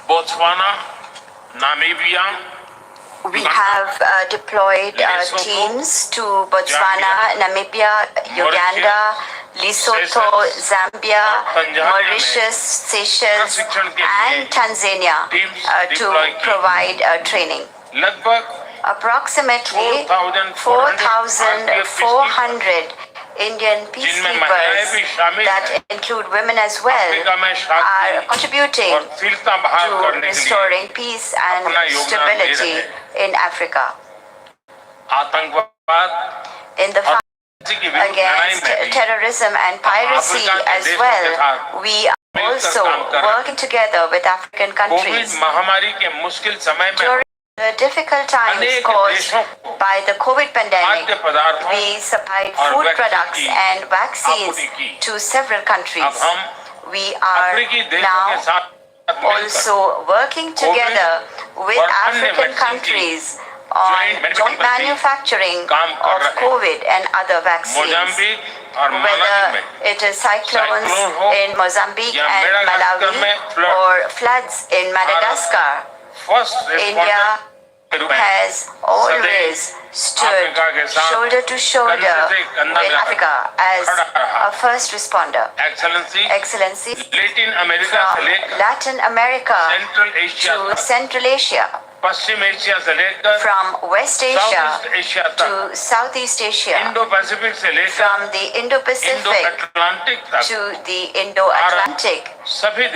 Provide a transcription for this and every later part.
Botswana, Namibia. We have deployed teams to Botswana, Namibia, Uganda, Lesotho, Zambia, Mauritius, Seychelles, and Tanzania to provide training. Approximately 4,400 Indian peacekeepers that include women as well are contributing to restoring peace and stability in Africa. In the fight against terrorism and piracy as well, we are also working together with African countries. During the difficult times caused by the COVID pandemic, we supplied food products and vaccines to several countries. We are now also working together with African countries on joint manufacturing of COVID and other vaccines. Whether it is cyclones in Mozambique and Malawi or floods in Madagascar, India has always stood shoulder to shoulder with Africa as a first responder. Excellency, from Latin America to Central Asia, from West Asia to Southeast Asia, from the Indo-Pacific to the Indo-Atlantic,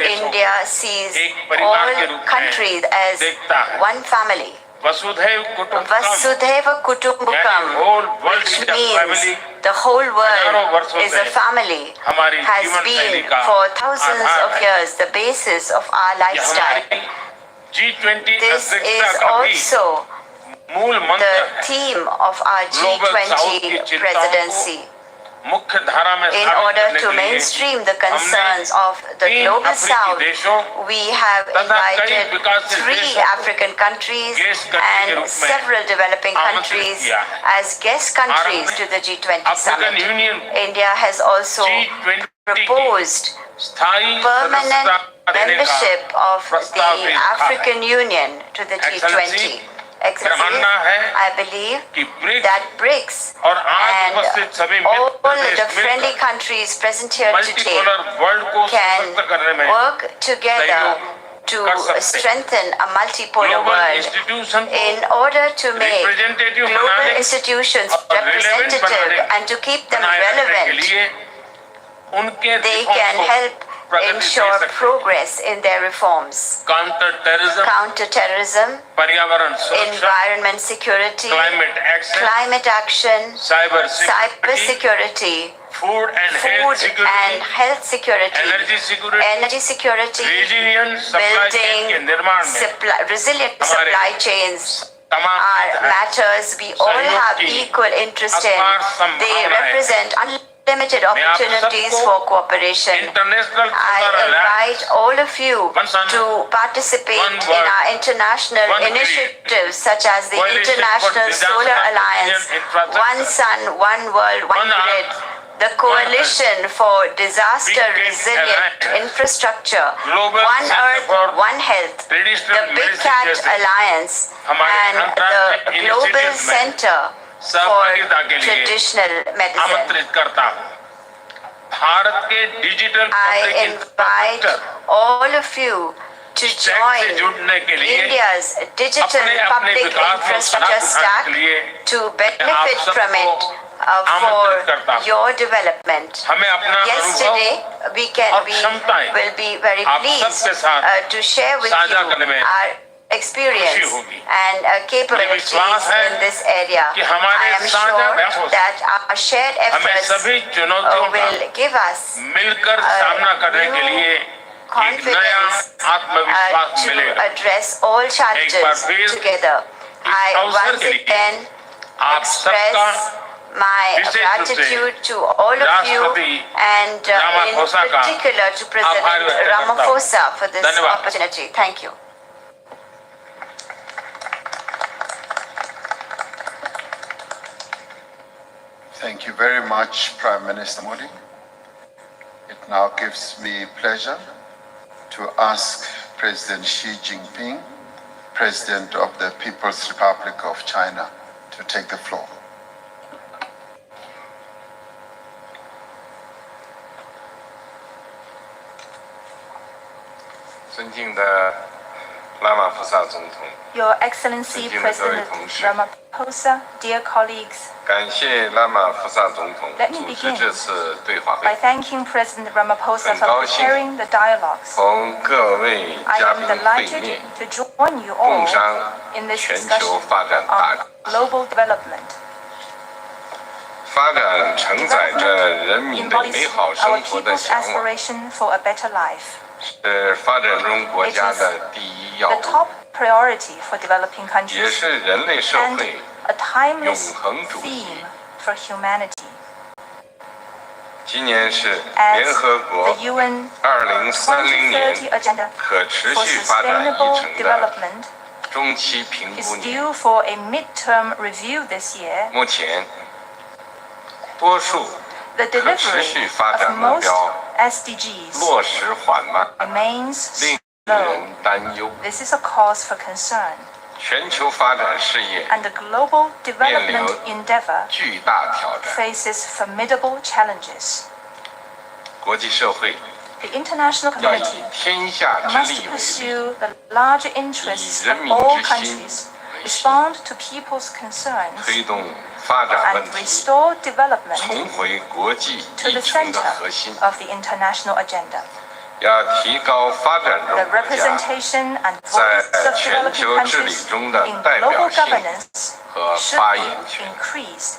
India sees all countries as one family. Vasudhaiva Kutumbakam, which means the whole world is a family, has been for thousands of years the basis of our lifestyle. This is also the theme of our G20 presidency. In order to mainstream the concerns of the Global South, we have invited 3 African countries and several developing countries as guest countries to the G20 summit. India has also proposed permanent membership of the African Union to the G20. Excellency, I believe that BRICS and all the friendly countries present here today can work together to strengthen a multipolar world. In order to make global institutions representative and to keep them relevant, they can help ensure progress in their reforms. Counter-terrorism, environment security, climate action, cyber-security, food and health security, energy security, building resilient supply chains are matters we all have equal interest in. They represent unlimited opportunities for cooperation. I invite all of you to participate in our international initiatives such as the International Solar Alliance, One Sun, One World, One Grid, the Coalition for Disaster Resilient Infrastructure, One Earth, One Health, the Big Cat Alliance, and the Global Center for Traditional Medicine. I invite all of you to join India's digital public infrastructure stack to benefit from it for your development. Yesterday, we will be very pleased to share with you our experience and capabilities in this area. I am sure that our shared efforts will give us confidence to address all challenges together. I once again express my gratitude to all of you and in particular to President Ramaphosa for this opportunity. Thank you. Thank you very much, Prime Minister Modi. It now gives me pleasure to ask President Xi Jinping, President of the People's Republic of China, to take the floor. 尊敬的拉玛普萨总统， Your Excellency President Ramaphosa, dear colleagues, 感谢拉玛普萨总统 Let me 组织 begin 这次对话 by 会， thanking President Ramaphosa 很 for 高兴 preparing the dialogues. 同各位 I 嘉 am 宾会 delighted 面， to join you 共 all 商 in this 全 discussion 球发展大 on global development. 发展承载着人民的 Embodies 美好 our 生活的 people's 向往， aspiration for a better life. 是发展中国家的第一要 The 务， top priority for developing 也 countries 是人类社 and 会 a timeless 永恒主题。 theme for humanity. 今年是 As 联合国 the UN 2030年2030 agenda 可持 for 续发展议 sustainable 程的 development 中期评 is 估年。 due for a midterm review this year. 目前，多数 The 可持 delivery 续发 of 展目 most 标 SDGs 落实缓慢， remains 令 slow. 人担忧。 This is a cause for concern, 全球发展事业 and the global development endeavor 巨大挑战， faces formidable challenges. 国际社会 The international 要以 community 天下之 must 利为利， pursue the larger interests 以人 of 民 all 之心 countries, 为心， respond to people's concerns, 推动发展问 and 题 restore development 重回国际 to 议 the 程的 center 核心， of the international agenda. 要提高发展中 The 国家 representation and 在 voice of 全 developing 球治理 countries 中的 in 代表 global 性 governance 和 should 发言 be 权， increased,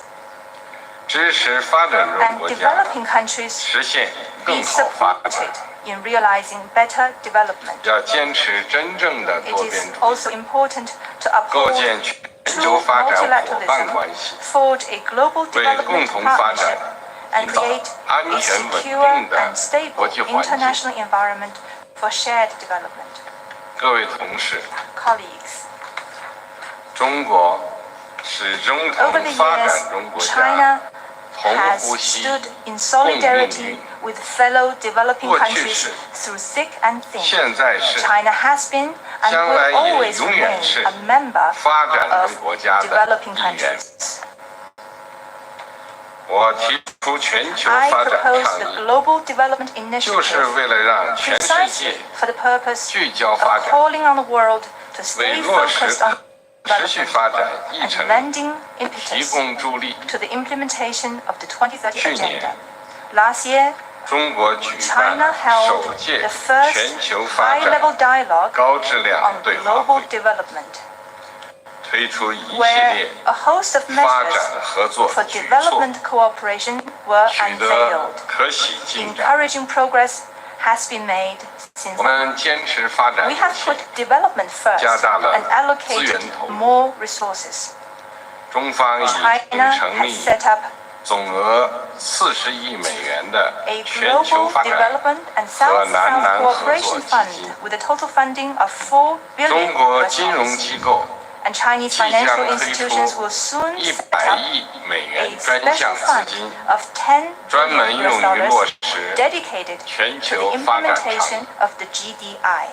支持发展中 and 国家 developing countries 实现 be 更好发 supported 展。 in realizing better development. 要坚持真正的 It 多 is 边主义， also important to 构 uphold 建全 true 球发展伙伴 multilateralism, 关系， forge a global 为共 development 同发展 partnership, and 营造 create 安 a 全稳 secure 定的 and stable 国际环境。 international environment for shared development. 各位同事， Colleagues, 中国始终 over 同 the 发 years, 展中国家 China 同 has 呼吸、 stood in 共命 solidarity 运。 with fellow developing 过去 countries 是， through thick and thin. 现在是 China has been and 将来 will 也 always 永远 remain 是 a member 发展中 of 国家的 developing 一员。 countries. 我提出全球 I 发展 propose 倡 the 议， Global Development 就是 Initiative 为了让全世 precisely 界 for the purpose 聚焦 of 发展， calling on the world to 为 stay 落实 focused on 持续 development 发展议 and 程 lending 提 impetus 供助力。 to the implementation of the 2030去年 Agenda. Last year, 中国举办 China held 首届 the first 全球发 high-level 展 dialogue 高质量 on 对话 global 会， development, 推出一系 where 列 a host of 发展 measures 合作 for 举措， development cooperation were 取得 unveiled. 可喜进展。 Encouraging progress has been made since 我们坚持发展 we 路 have 线 put，development first 加大了 and allocated 资源投入。 more resources. 中方已经 China 成 has 立 set up 总额40亿美元的 a 全球 global 发展 development and 和南 South-South 南合作 cooperation 基 fund 金。 with a total funding of 4 billion 中国 US 金融 dollars. 机构 And Chinese 即将 financial 推 institutions 出 will soon set 100 up 亿美 a 元专 special 项资 fund 金， of 10专门 billion 用 US 于落 dollars 实 dedicated 全 to 球 the 发展倡 implementation 议。 of the GDI.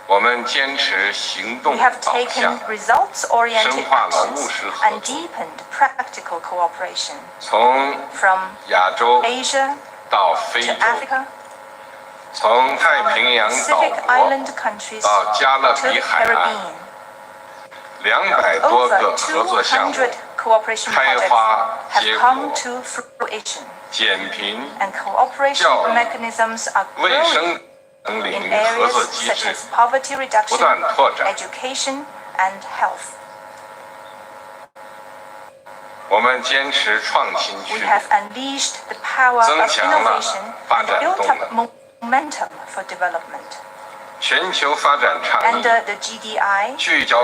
我们坚持行动 We have 导 taken 向， results-oriented 深化了 actions 务实合 and 作， deepened practical cooperation 从 from 亚洲 Asia 到非 to 洲， Africa, 从太平洋岛 Pacific 国 Island countries 到加勒 to 比 the 海岸Caribbean. ，200多 Over 个合作项目 200 cooperation 开 projects 花 have 结 come 果， to fruition, 减贫、 and cooperation 教育、 mechanisms are 卫 growing 生等领 in 域合 areas 作机 such 制 as poverty 不 reduction, 断拓展。 education, and health. 我们坚持创新 We 驱动， have unleashed the power 增 of 强了 innovation 发 and 展 built 动 up 能。 momentum for development. 全球发展倡议 Under the GDI, 聚焦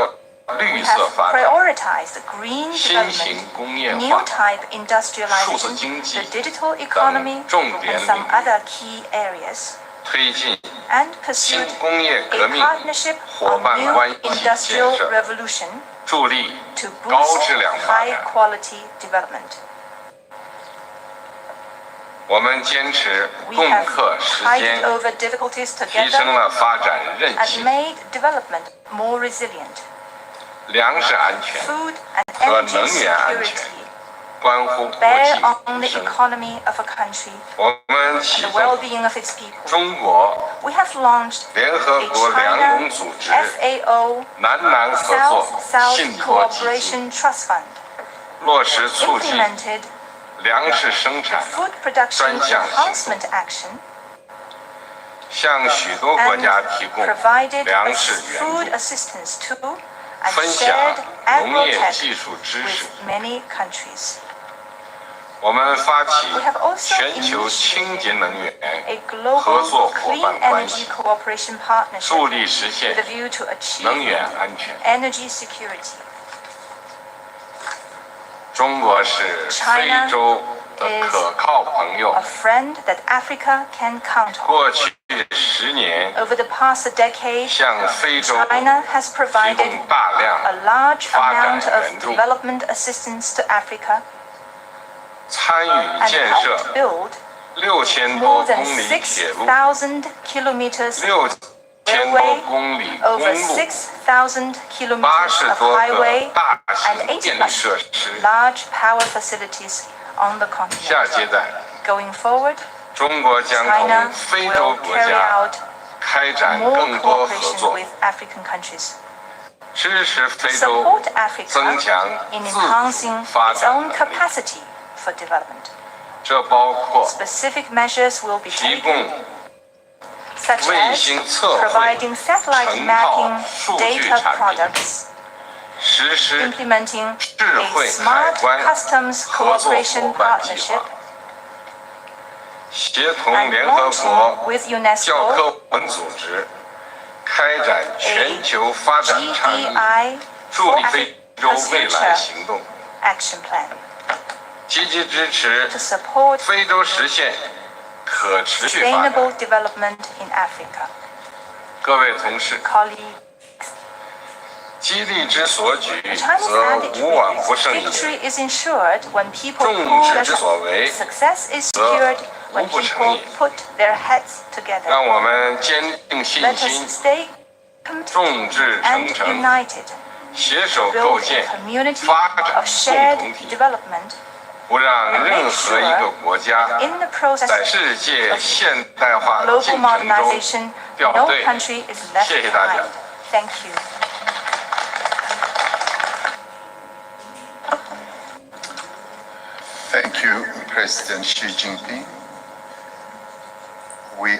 we 绿 have 色发展、 prioritized green 新型 development, 工业 new 化、 type 数字 industrialization, 经济 the digital economy, 等重点 and some 领域， other key areas, 推进 and 新 pursued 工业 a 革命 partnership 伙 on 伴 new 关系建 industrial 设， revolution 助力 to 高 boost 质量发 high 展。 quality development. 我们坚持 We 共 have 克时 tided 艰， over difficulties 提升 together 了发展韧 and 性、 made development more resilient. 粮食安全 Food and 和 energy 能源安全 security 关乎国 bear 计 on 民 the 生。 economy of a country 我们 and 启 the 动 well-being of its people. 中国 We have launched 联合 a 国粮 China 农组织 FAO 南南合作 South-South 信托基金， Cooperation Trust Fund, 落实促进 implemented 粮食生产 food production 专项行 enhancement 动， action, 向许多国 and 家提供 provided 粮食援 food 助， assistance to and 分享 shared 农业 agrotech 技术知识。 with many countries. 我们发起 We have also 全球清洁能源 A 合 global 作伙 clean 伴关 energy 系， cooperation partnership 助力实现 with a view to 能 achieving 源安全。 energy security. 中国是非洲的可靠朋友 A。friend that Africa can count on. 过去10年， Over the past decade, 向非洲 China has 提 provided 供大 a 量 large 发展 amount of 援助， development assistance to Africa 参与 and 建 helped 设 build 6000 more 多 than 公里铁路、 6,000 kilometers 6000多公里公 over 路、 6,000 kilometers 80 of 多 highway 个大 and 型 80 电力 plus 设施。 large power facilities on the 下 continent. 阶段， Going forward, 中国将 China 同非洲 will 国 carry 家 out 开展 more 更多合 cooperation 作， with African countries. 支持非洲 Support Africa 增强 in 自 enhancing 主发 its 展 own 能力。 capacity for development. 这包括 Specific measures will be 提 taken, 供 such 卫 as 星测绘 providing satellite 成套 mapping 数据 data 产品， products, 实施 implementing 智 a 慧海 smart 关 customs 合作 cooperation 伙伴计 partnership, 划，协同 and 联合 launching 国 with 教 UNESCO 科文组织开展全球发展倡议， GDI 助 for 力非洲 Africa's 未来 future 行动， action plan 积极支持 to support 非洲实现可持续发展。 sustainable development in Africa. 各位同事， Colleagues, 激励之所举， China's 则 attitude 无往不胜 is 也。 victory is ensured when people 众 pull 志 their 之所为， success is secured when 无不成 people 也。 put their heads together. 让我们坚定信 Let 心， us stay committed 众志 and 成城， united, 携手构 build 建 a community 发 of 展 shared 共同体， development 不让任何一个国家 in the process 在世界现代化 global 进程中 modernization. 掉 No 队。 country is left 谢谢大家。 behind. Thank you. Thank you, President Xi Jinping. We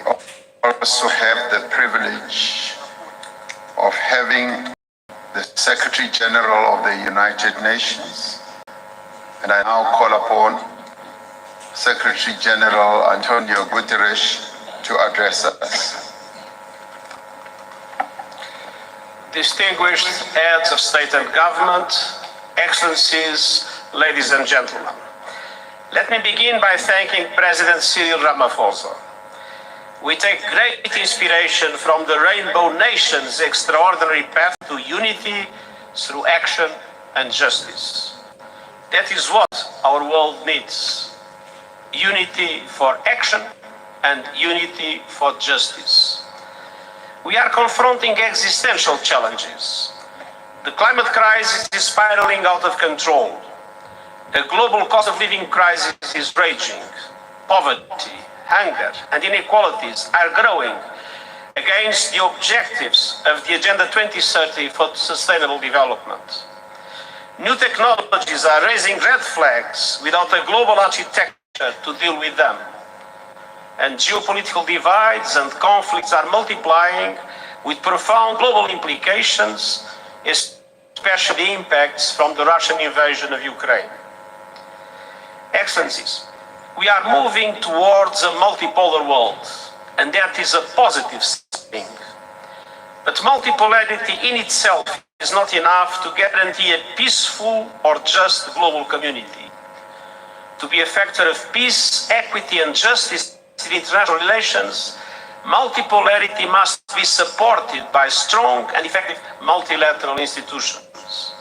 also have the privilege of having the Secretary General of the United Nations. And I now call upon Secretary General Antonio Guterres to address us. Distinguished heads of state and government, excellencies, ladies and gentlemen. Let me begin by thanking President Cyril Ramaphosa. We take great inspiration from the Rainbow Nation's extraordinary path to unity through action and justice. That is what our world needs. Unity for action and unity for justice. We are confronting existential challenges. The climate crisis is spiraling out of control. The global cost of living crisis is raging. Poverty, hunger, and inequalities are growing against the objectives of the Agenda 2030 for Sustainable Development. New technologies are raising red flags without a global architecture to deal with them. And geopolitical divides and conflicts are multiplying with profound global implications, especially impacts from the Russian invasion of Ukraine. Excellencies, we are moving towards a multipolar world, and that is a positive thing. But multipolarity in itself is not enough to guarantee a peaceful or just global community. To be a factor of peace, equity, and justice in international relations, multipolarity must be supported by strong and effective multilateral institutions.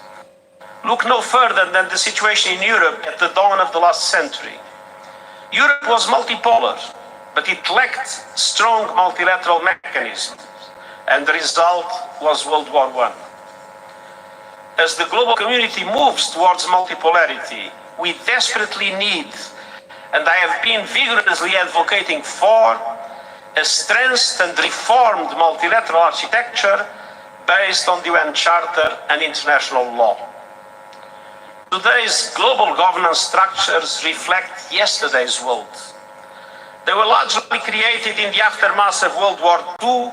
Look no further than the situation in Europe at the dawn of the last century. Europe was multipolar, but it lacked strong multilateral mechanisms, and the result was World War I. As the global community moves towards multipolarity, we desperately need, and I have been vigorously advocating for, a strengthened and reformed multilateral architecture based on the UN Charter and international law. Today's global governance structures reflect yesterday's world. They were largely created in the aftermath of World War II,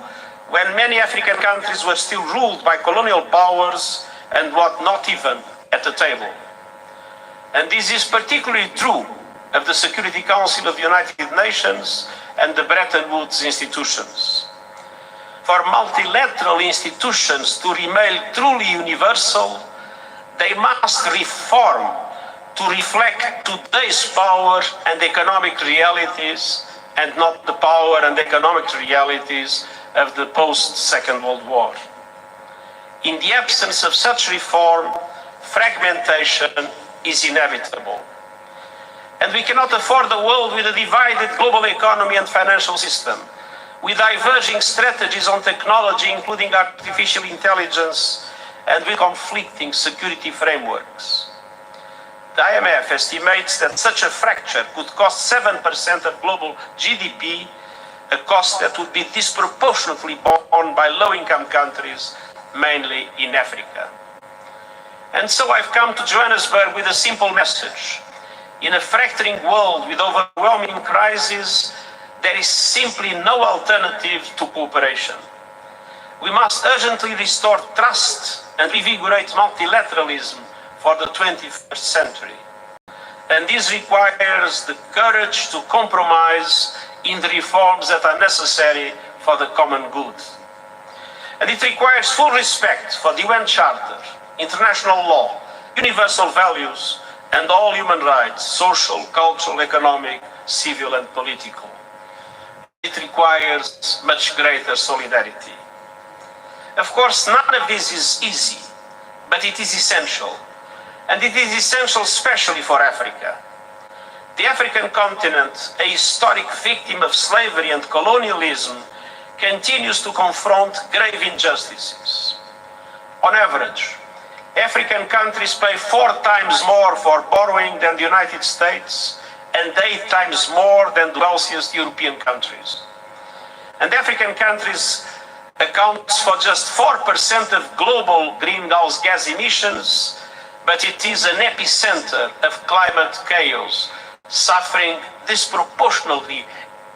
when many African countries were still ruled by colonial powers and were not even at the table. And this is particularly true of the Security Council of the United Nations and the Bretton Woods institutions. For multilateral institutions to remain truly universal, they must reform to reflect today's power and economic realities, and not the power and economic realities of the post-Second World War. In the absence of such reform, fragmentation is inevitable. And we cannot afford a world with a divided global economy and financial system, with diverging strategies on technology, including artificial intelligence, and with conflicting security frameworks. The IMF estimates that such a fracture could cost 7% of global GDP, a cost that would be disproportionately borne by low-income countries, mainly in Africa. And so I've come to Johannesburg with a simple message. In a fracturing world with overwhelming crises, there is simply no alternative to cooperation. We must urgently restore trust and revigorate multilateralism for the 21st century. And this requires the courage to compromise in the reforms that are necessary for the common good. And it requires full respect for the UN Charter, international law, universal values, and all human rights, social, cultural, economic, civil, and political. It requires much greater solidarity. Of course, none of this is easy, but it is essential. And it is essential especially for Africa. The African continent, a historic victim of slavery and colonialism, continues to confront grave injustices. On average, African countries pay 4 times more for borrowing than the United States, and 8 times more than the wealthiest European countries. And African countries account for just 4% of global greenhouse gas emissions, but it is an epicenter of climate chaos, suffering disproportionately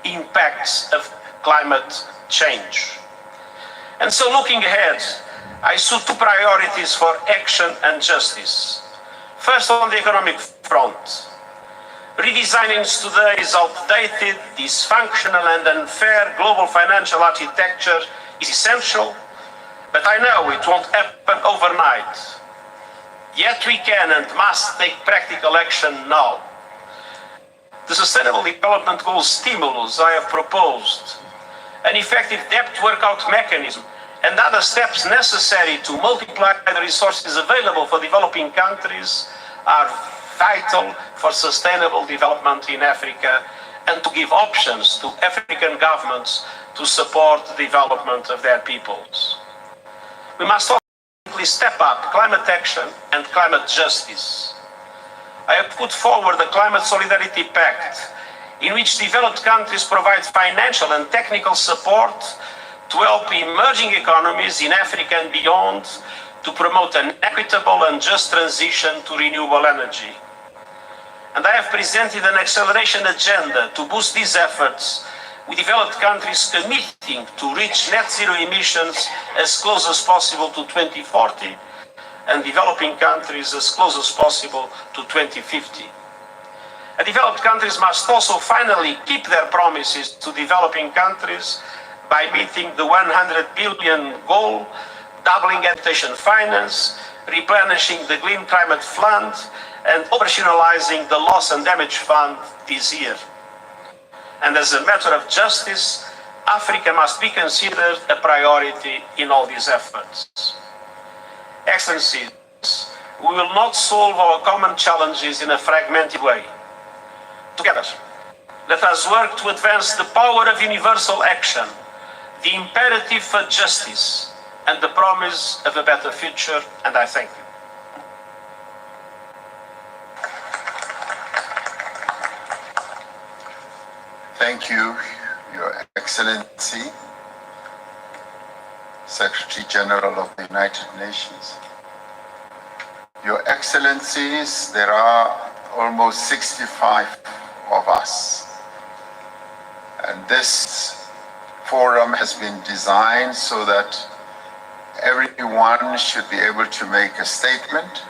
impacts of climate change. And so looking ahead, I see 2 priorities for action and justice. First, on the economic front. Redesigning today's outdated, dysfunctional and unfair global financial architecture is essential, but I know it won't happen overnight. Yet we can and must take practical action now. The Sustainable Development Goals stimulus I have proposed, an effective debt workout mechanism, and other steps necessary to multiply the resources available for developing countries are vital for sustainable development in Africa and to give options to African governments to support the development of their peoples. We must also step up climate action and climate justice. I have put forward the Climate Solidarity Pact, in which developed countries provide financial and technical support to help emerging economies in Africa and beyond to promote an equitable and just transition to renewable energy. And I have presented an acceleration agenda to boost these efforts, with developed countries committing to reach net zero emissions as close as possible to 2040, and developing countries as close as possible to 2050. And developed countries must also finally keep their promises to developing countries by meeting the 100 billion goal, doubling adaptation finance, replenishing the Green Climate Fund, and operationalizing the Loss and Damage Fund this year. And as a matter of justice, Africa must be considered a priority in all these efforts. Excellencies, we will not solve our common challenges in a fragmented way. Together, Let us work to advance the power of universal action, the imperative for justice, and the promise of a better future, and I thank you. Thank you, Your Excellency, Secretary General of the United Nations. Your Excellencies, there are almost 65 of us. And this forum has been designed so that everyone should be able to make a statement.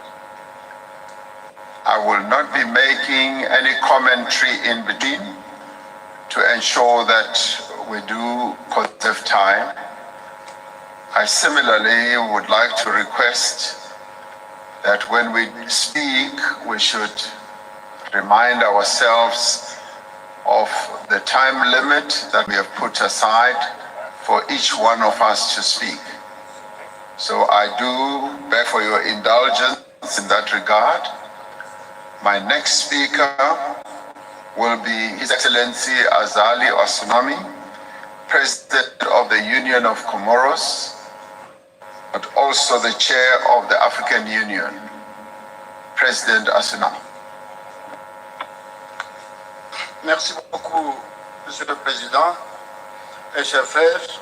I will not be making any commentary in between to ensure that we do conserve time. I similarly would like to request that when we speak, we should remind ourselves of the time limit that we have put aside for each one of us to speak. So I do beg for your indulgence in that regard. My next speaker will be His Excellency Azali Osunami, President of the Union of Comoros, but also the Chair of the African Union, President Osunami. Merci beaucoup, Monsieur le Président et chers frères.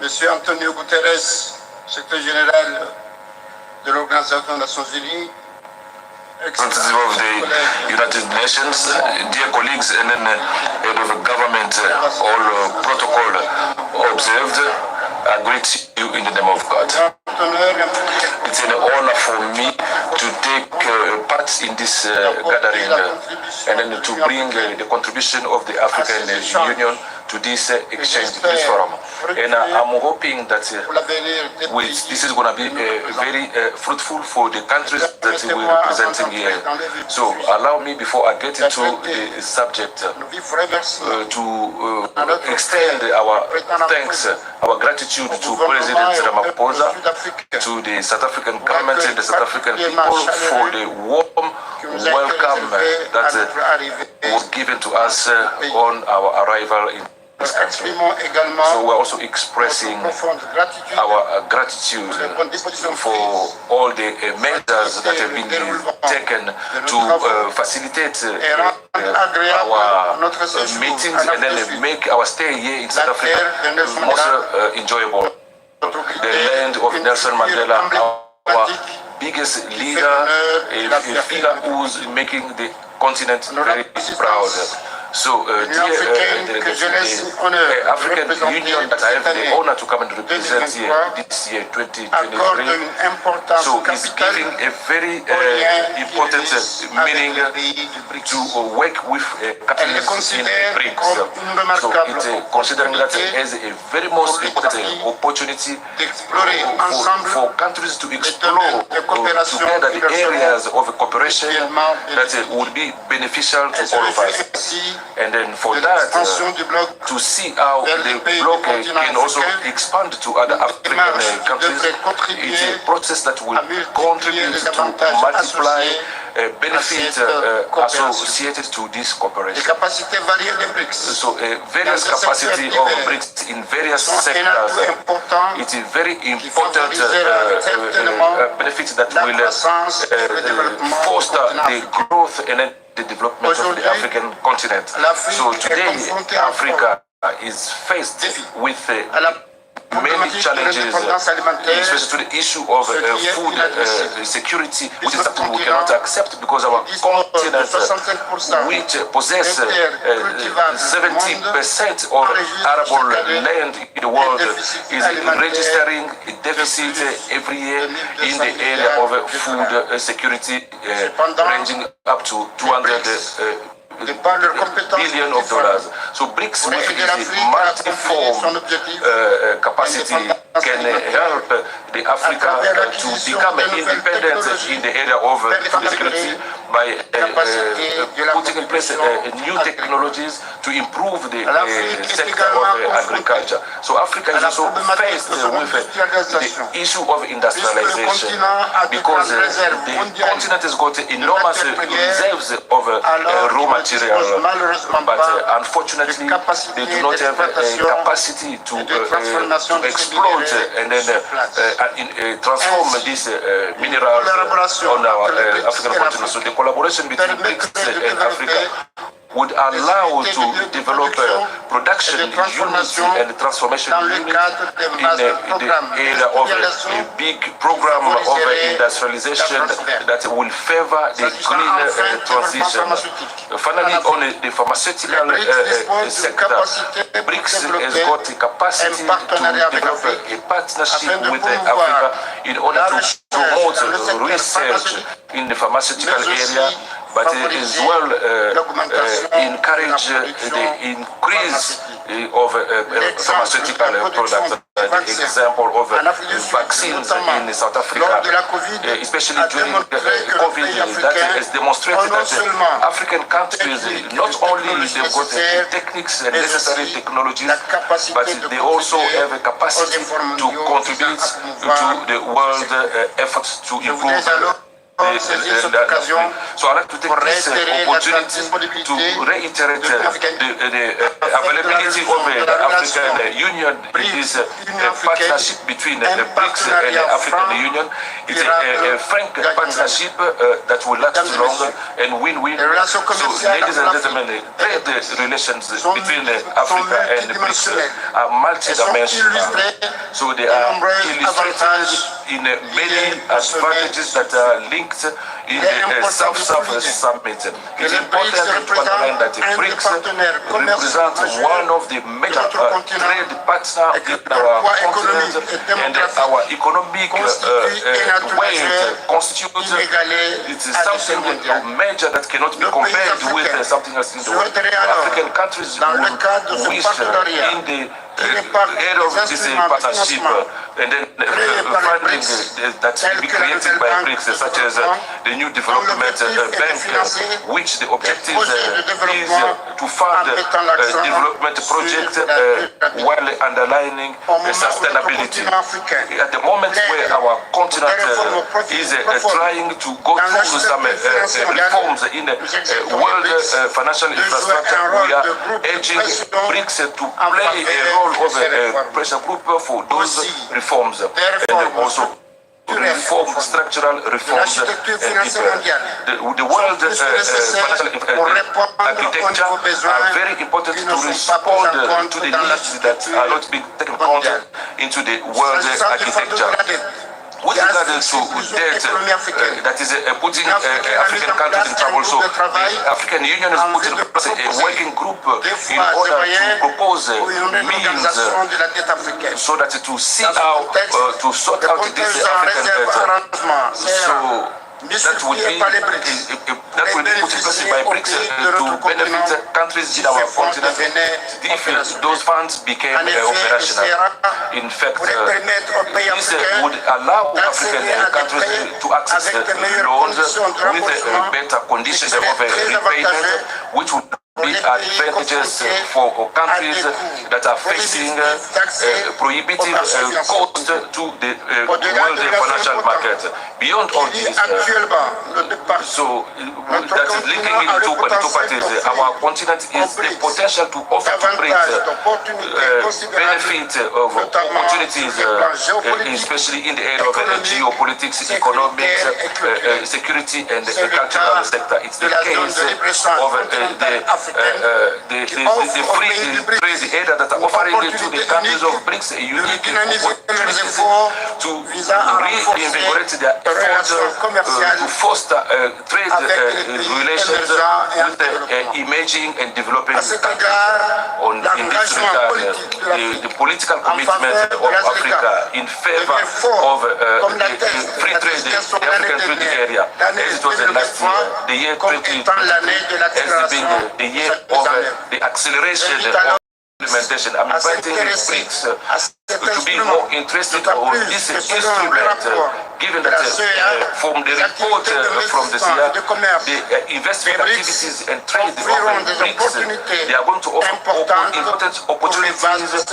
Monsieur Antonio Guterres, Secrétaire général de l'Organisation des Nations Unies, representative of the United Nations, dear colleagues, and then head of the government, all protocol observed, I greet you in the name of God. It's an honor for me to take part in this gathering and then to bring the contribution of the African Union to this exchange, this forum. And I'm hoping that this is going to be very fruitful for the countries that we're representing here. So allow me, before I get into the subject, to extend our thanks, our gratitude to President Ramaphosa, to the South African government and the South African people for the warm welcome that was given to us on our arrival in this country. So we're also expressing our gratitude for all the measures that have been taken to facilitate our meetings and then make our stay here in South Africa more enjoyable. The land of Nelson Mandela, our biggest leader, a figure who's making the continent very proud. So, dear African Union that I have the honor to come and represent here this year, 2023, so it's giving a very important meaning to work with countries in BRICS. So it's considering that as a very most important opportunity for countries to explore together the areas of cooperation that would be beneficial to all of us. And then for that, to see how the bloc can also expand to other African countries, it's a process that will contribute to multiply benefits associated to this cooperation. So various capacity of BRICS in various sectors, it's a very important benefit that will foster the growth and the development of the African continent. So today, Africa is faced with many challenges, especially to the issue of food security, which is something we cannot accept because our continent, which possesses 70% of arable land in the world, is registering a deficit every year in the area of food security, ranging up to $200 billion. So BRICS with its multiform capacity can help the Africa to become independent in the area of food security by putting in place new technologies to improve the sector of agriculture. So Africa is also faced with the issue of industrialization because the continent has got enormous reserves of raw materials. material, but unfortunately they do not have a capacity to exploit and then transform these minerals on our African continent. So the collaboration between BRICS and Africa would allow to develop production unity and transformation unity in the area of a big program of industrialization that will favor the green transition. Finally, on the pharmaceutical sector, BRICS has got the capacity to develop a partnership with Africa in order to promote research in the pharmaceutical area, but as well encourage the increase of pharmaceutical products. The example of vaccines in South Africa, especially during COVID, that has demonstrated that African countries not only they've got the techniques and necessary technologies, but they also have a capacity to contribute to the world efforts to improve. So I'd like to take this opportunity to reiterate the availability of the African Union. It is a partnership between the BRICS and the African Union. It's a frank partnership that will last longer and win-win. So ladies and gentlemen, trade relations between Africa and the BRICS are multidimensional. So they are illustrated in many advantages that are linked in the South-South Summit. It's important to underline that the BRICS represent one of the major trade partners in our continent, and our economic weight constitutes it's something major that cannot be compared with something else in the world. African countries would wish in the area of this partnership and then funding that will be created by BRICS, such as the new development bank, which the objective is to fund development projects while underlining sustainability. At the moment where our continent is trying to go through some reforms in the world financial infrastructure, we are urging BRICS to play a role of a pressure group for those reforms and also reform, structural reforms. The world financial architecture are very important to respond to the needs that are not being taken account into the world architecture. With regard to debt, that is putting African countries in trouble. So the African Union is putting a working group in order to propose means so that to see out, to sort out this African debt. So that would be put in place by BRICS to benefit countries in our continent if those funds became operational. In fact, this would allow African countries to access loans with better conditions of repayment, which would be advantageous for countries that are facing prohibitive cost to the world financial market. Beyond all this, so that is linking it to two parties. Our continent is the potential to offer to BRICS benefit of opportunities, especially in the area of geopolitics, economics, security, and the cultural sector. It's the case of the free trade area that are offering to the countries of BRICS a unique opportunity to reinvigorate their efforts to foster trade relations with emerging and developing countries. In this regard, the political commitment of Africa in favor of the free trade, the African trade area, as it was last year, the year 2020 has been the year of the acceleration of implementation. I'm inviting the BRICS to be more interested in this instrument, given that from the report from the CIA, the investment activities and trade of the BRICS, they are going to offer important opportunities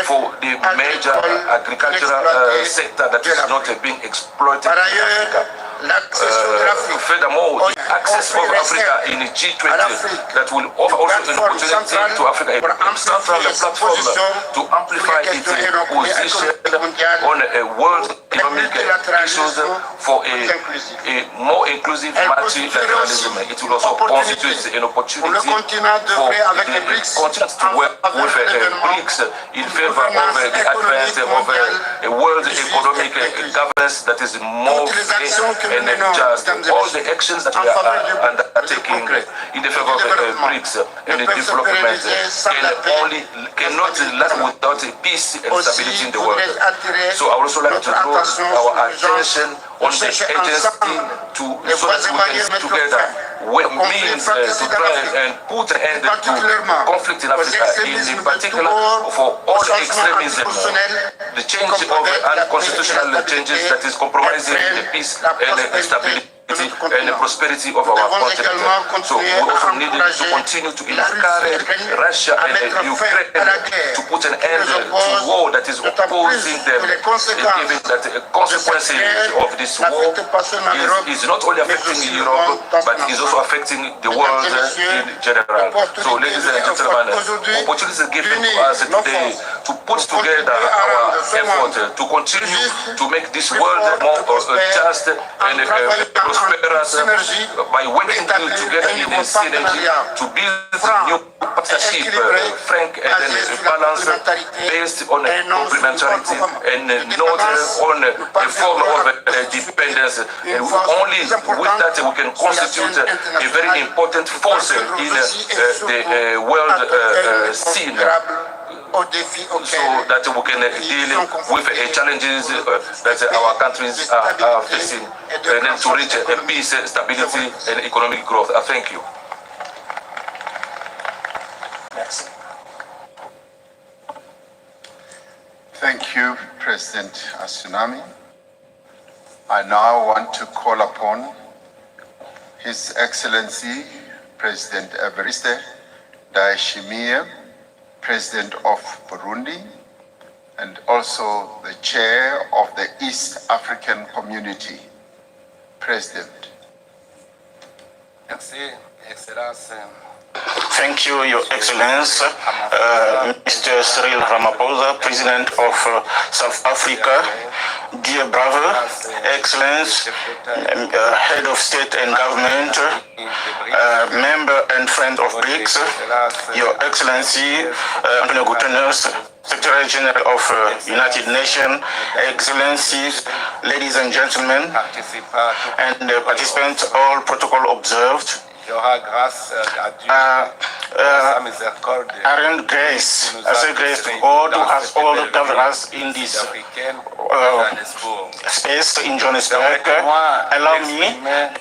for the major agricultural sector that is not being exploited in Africa. furthermore, the access of Africa in the G20 that will offer also an opportunity to Africa, a central platform to amplify its position on a world economic issues for a more inclusive multilateralism. It will also constitute an opportunity for the continent to work with BRICS in favor of the advent of a world economic governance that is more fair and just. All the actions that we are undertaking in the favor of BRICS and the development cannot last without peace and stability in the world. So I would also like to draw our attention on the agency so that we can stick together means to try and put an end to conflict in Africa, in particular for all extremism, the change of unconstitutional changes that is compromising the peace and stability and the prosperity of our continent. So we also need to continue to encourage Russia and Ukraine to put an end to war that is opposing them, given that the consequences of this war is not only affecting Europe, but is also affecting the world in general. So ladies and gentlemen, opportunities are given to us today to put together our effort to continue to make this world more just and prosperous by working together in the synergy to build new partnership, frank and balanced, based on complementarity and not on a form of dependence. And only with that we can constitute a very important force in the world scene, so that we can deal with the challenges that our countries are facing, and then to reach peace, stability, and economic growth. Thank you. Thank you, President Asunami. I now want to call upon His Excellency President Evariste Ndayishimiye, President of Burundi, and also the Chair of the East African Community. President. Merci, Excellence. Thank you, Your Excellence, Mr. Cyril Ramaphosa, President of South Africa, dear brother, Excellence, Head of State and Government, member and friend of BRICS, Your Excellency, Antonio Guterres, Secretary General of United Nations, Excellencies, ladies and gentlemen, and participants, all protocol observed. Je rends grâce à Dieu sa miséricorde. I render grace, I say grace to God who has all gathered us in this space in Johannesburg. Allow me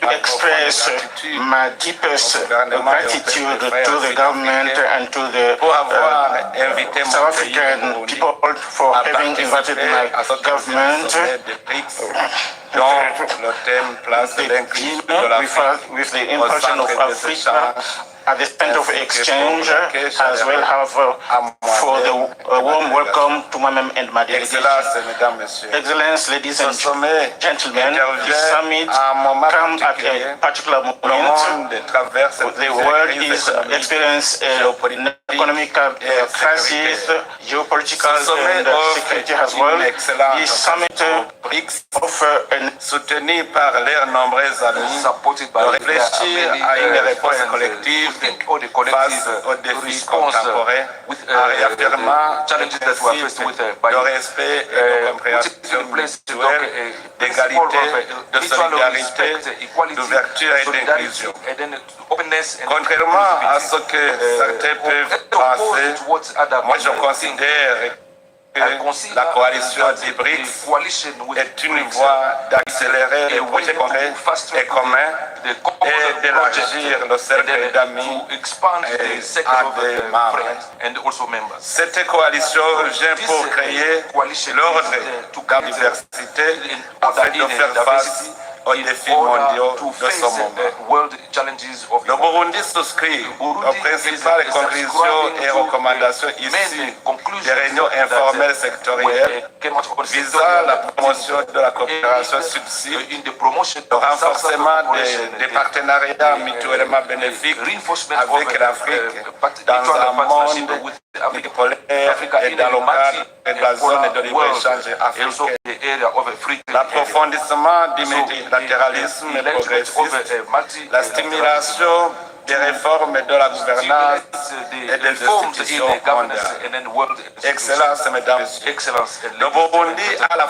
to express my deepest gratitude to the government and to the South African people for having invited my government with the impulsion of Africa at the center of exchange, as well have for the warm welcome to my mem and my delegation. Excellence, ladies and gentlemen, this summit comes at a particular moment. The world is experiencing economic crisis, geopolitical and security as well. This summit offers soutenu par leurs nombreux amis, de réfléchir à une réponse collective face aux défis contemporains, en réaffirmant le principe de respect et de compréhension mutuelle, d'égalité, de solidarité, d'ouverture et d'inclusion. Contrairement à ce que certains peuvent penser, moi je considère que la coalition des BRICS est une voie d'accélérer les projets concrets et communs et d'élargir le cercle d'amis à des membres. Cette coalition vient pour créer l'ordre dans la diversité afin de faire face aux défis mondiaux de ce moment. Le Burundi souscrit aux principales conclusions et recommandations issues des réunions informelles sectorielles visant la promotion de la coopération subside, le renforcement des partenariats mutuellement bénéfiques avec l'Afrique dans un monde bipolaire et dans le cadre de la zone de libre-échange africaine. L'approfondissement du multilatéralisme progressiste, la stimulation des réformes de la gouvernance et des institutions mondiales. Excellence, mesdames et messieurs. Le Burundi a la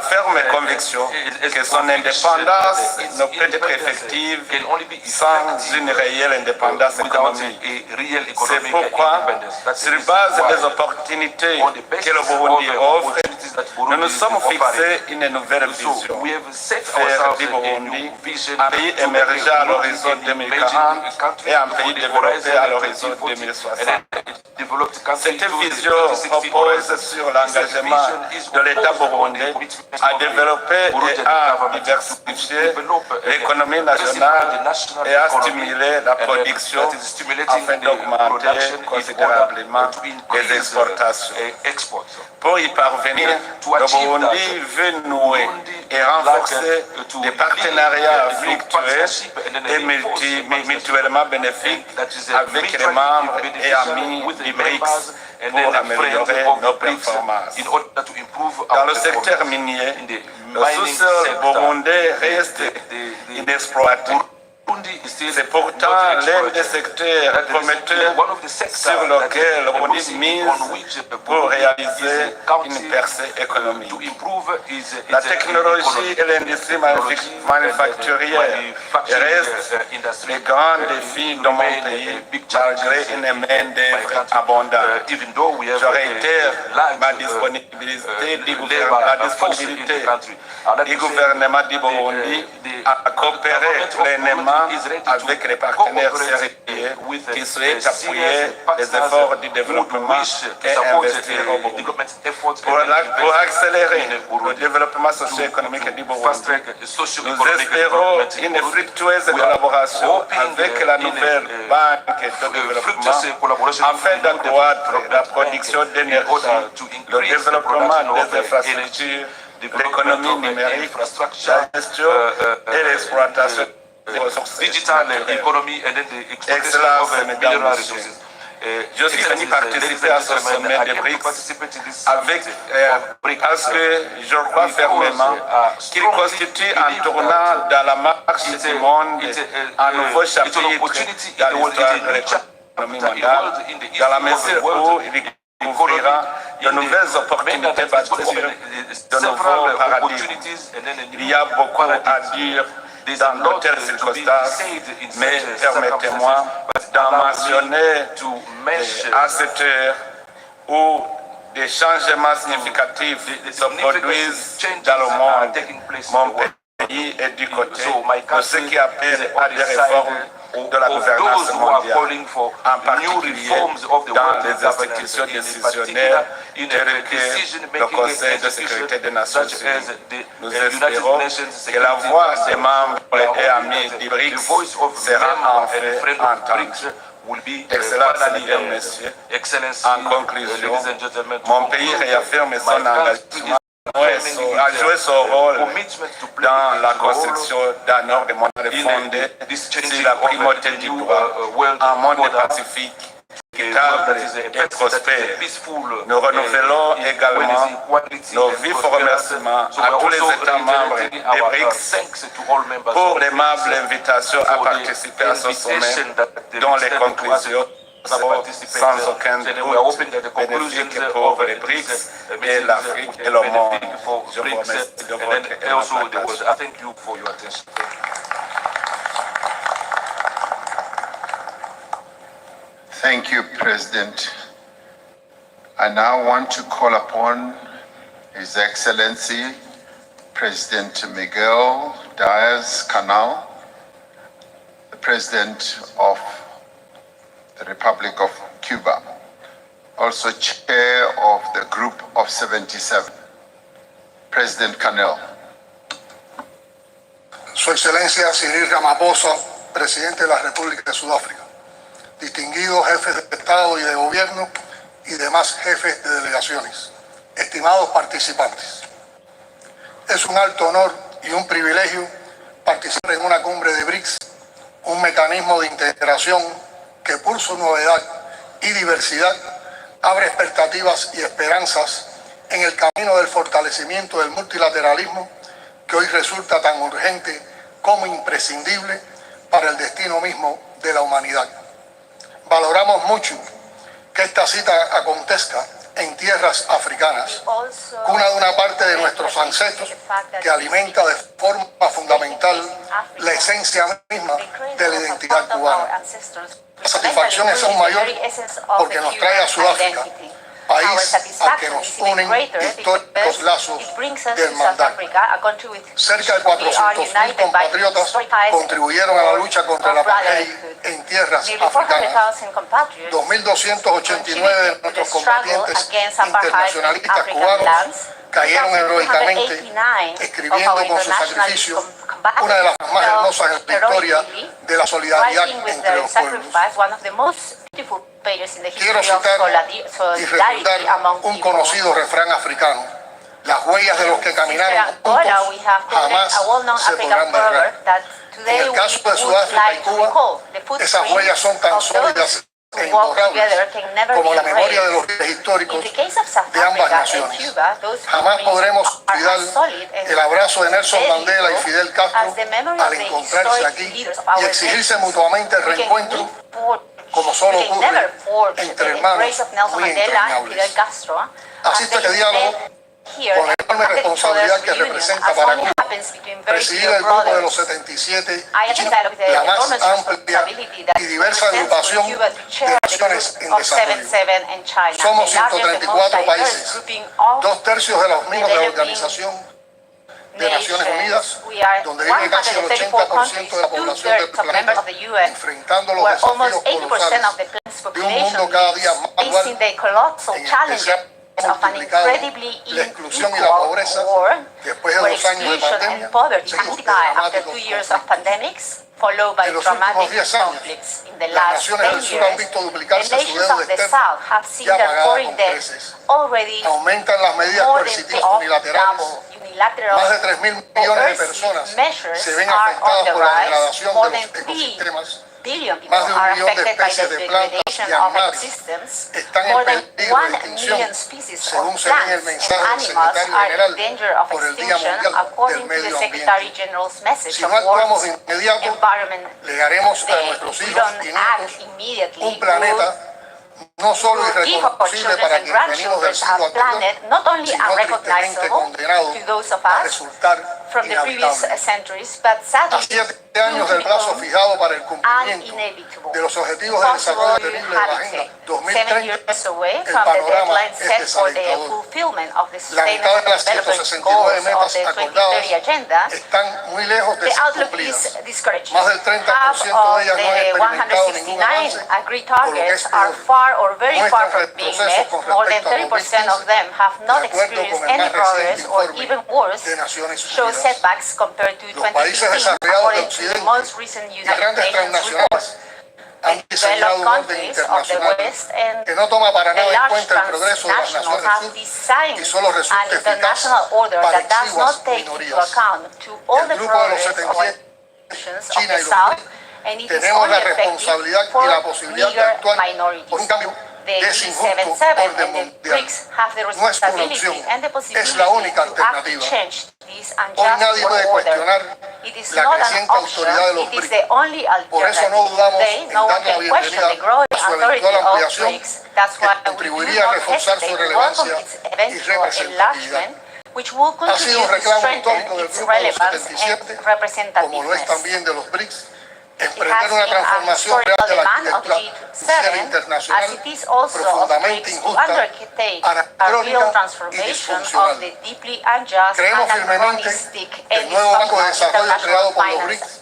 ferme conviction que son indépendance ne peut être effective sans une réelle indépendance économique. C'est pourquoi, sur base des opportunités que le Burundi offre, nous nous sommes fixés une nouvelle vision. Faire du Burundi un pays émergent à l'horizon 2040 et un pays développé à l'horizon 2060. Cette vision repose sur l'engagement de l'État burundais à développer et à diversifier l'économie nationale et à stimuler la production afin d'augmenter considérablement les exportations. Pour y parvenir, le Burundi veut nouer et renforcer des partenariats fructueux et mutuellement bénéfiques avec les membres et amis du BRICS pour améliorer nos performances. Dans le secteur minier, le sous-sol burundais reste inexploité. C'est pourtant l'un des secteurs prometteurs sur lequel le Burundi mise pour réaliser une percée économique. La technologie et l'industrie manufacturière restent les grands défis de mon pays malgré une main-d'œuvre abondante. Je réitère ma disponibilité du gouvernement du Burundi à coopérer pleinement avec les partenaires sérieux qui souhaitent appuyer les efforts du développement et investir au Burundi. Pour accélérer le développement socio-économique du Burundi, nous espérons une fructueuse collaboration avec la nouvelle banque de développement afin d'accroître la production d'énergie, le développement des infrastructures, l'économie numérique, la gestion et l'exploitation des ressources naturelles. Excellence, mesdames et messieurs. Je suis venu participer à ce sommet des BRICS parce que je crois fermement qu'il constitue un tournant dans la marche du monde, un nouveau chapitre dans l'histoire de l'économie mondiale, dans la mesure où il ouvrira de nouvelles opportunités bâties de nouveaux paradigmes. Il y a beaucoup à dire dans de telles circonstances, mais permettez-moi d'en mentionner à cette heure où des changements significatifs se produisent dans le monde. Mon pays est du côté de ceux qui appellent à des réformes de la gouvernance mondiale, en particulier dans les institutions décisionnaires telles que le Conseil de sécurité des Nations Unies. Nous espérons que la voix des membres et amis du BRICS sera enfin entendue. Excellences, mesdames et messieurs, en conclusion, mon pays réaffirme son engagement à jouer son rôle dans la construction d'un ordre mondial fondé sur la primauté du droit, un monde pacifique, équitable et prospère. Nous renouvelons également nos vifs remerciements à tous les États membres des BRICS pour l'aimable invitation à participer à ce sommet dont les conclusions sans aucun doute bénéfique pour les BRICS et l'Afrique et le monde. Je vous remercie de votre attention. Thank you, President. I now want to call upon His Excellency President Miguel Diaz-Canel, the President of the Republic of Cuba, also Chair of the Group of 77. President Canel. Su Excelencia Cyril Ramaphosa, Presidente de la República de Sudáfrica, distinguidos jefes de Estado y de Gobierno y demás jefes de delegaciones, estimados participantes. Es un alto honor y un privilegio participar en una cumbre de BRICS, un mecanismo de integración que por su novedad y diversidad abre expectativas y esperanzas en el camino del fortalecimiento del multilateralismo que hoy resulta tan urgente como imprescindible para el destino mismo de la humanidad. Valoramos mucho que esta cita acontezca en tierras africanas, cuna de una parte de nuestros ancestros que alimenta de forma fundamental la esencia misma de la identidad cubana. La satisfacción es aún mayor porque nos trae a Sudáfrica, país al que nos unen históricos lazos de hermandad. Cerca de 400.000 compatriotas contribuyeron a la lucha contra la apartheid en tierras africanas. 2.289 de nuestros combatientes internacionalistas cubanos cayeron heroicamente, escribiendo con su sacrificio una de las más hermosas victorias de la solidaridad entre los pueblos. Quiero citar y recordar un conocido refrán africano: las huellas de los que caminaron juntos jamás se podrán borrar. En el caso de Sudáfrica y Cuba, esas huellas son tan sólidas e imborrables como la memoria de los líderes históricos de ambas naciones. Jamás podremos olvidar el abrazo de Nelson Mandela y Fidel Castro al encontrarse aquí y exigirse mutuamente el reencuentro como solo ocurre entre hermanos muy entrañables. Asiste este diálogo con la enorme responsabilidad que representa para Cuba presidir el grupo de los 77, la más amplia y diversa agrupación de naciones en desarrollo. Somos 134 países, 2/3 de los miembros de la Organización de Naciones Unidas, donde vive casi el 80% de la población del planeta, enfrentando los desafíos colosales de un mundo cada día más dual, en especial multiplicado la exclusión y la pobreza después de 2 años de pandemia, seguidos de dramáticos conflictos. En los últimos 10 años, las naciones del sur han visto duplicarse su deuda externa, ya pagada con creces. Aumentan las medidas coercitivas unilaterales. Más de 3.000 millones de personas se ven afectadas por la degradación de los ecosistemas. Más de 1 millón de especies de plantas y animales están en peligro de extinción, según se ve en el mensaje del secretario general por el Día Mundial del Medio Ambiente. Si no actuamos de inmediato, legaremos a nuestros hijos y nietos un planeta no solo irreconocible para quienes venimos del siglo anterior, sino tristemente condenados a resultar inhabitables. A 7 años del plazo fijado para el cumplimiento de los objetivos de desarrollo sostenible de la Agenda 2030, el panorama es desalentador. La mitad de las 169 metas acordadas están muy lejos de ser cumplidas. Más del 30% de ellas no han experimentado ningún avance, por lo que es muestran retrocesos con respecto a los objetivos, de acuerdo con el más reciente informe de Naciones Unidas. Los países desarrollados de Occidente y grandes transnacionales han diseñado un orden internacional que no toma para nada en cuenta el progreso de las naciones sur y solo resulta eficaz para exiguas minorías. El grupo de los 77, China y los BRICS, tenemos la responsabilidad y la posibilidad de actuar por un cambio de ese injusto orden mundial. No es una opción, es la única alternativa. Hoy nadie puede cuestionar la creciente autoridad de los BRICS. Por eso no dudamos en dar la bienvenida a su eventual ampliación, que contribuiría a reforzar su relevancia y representatividad. Ha sido un reclamo histórico del grupo de los 77, como lo es también de los BRICS, emprender una transformación real de la arquitectura social internacional profundamente injusta, anacrónica y disfuncional. Creemos firmemente que el nuevo Banco de Desarrollo creado por los BRICS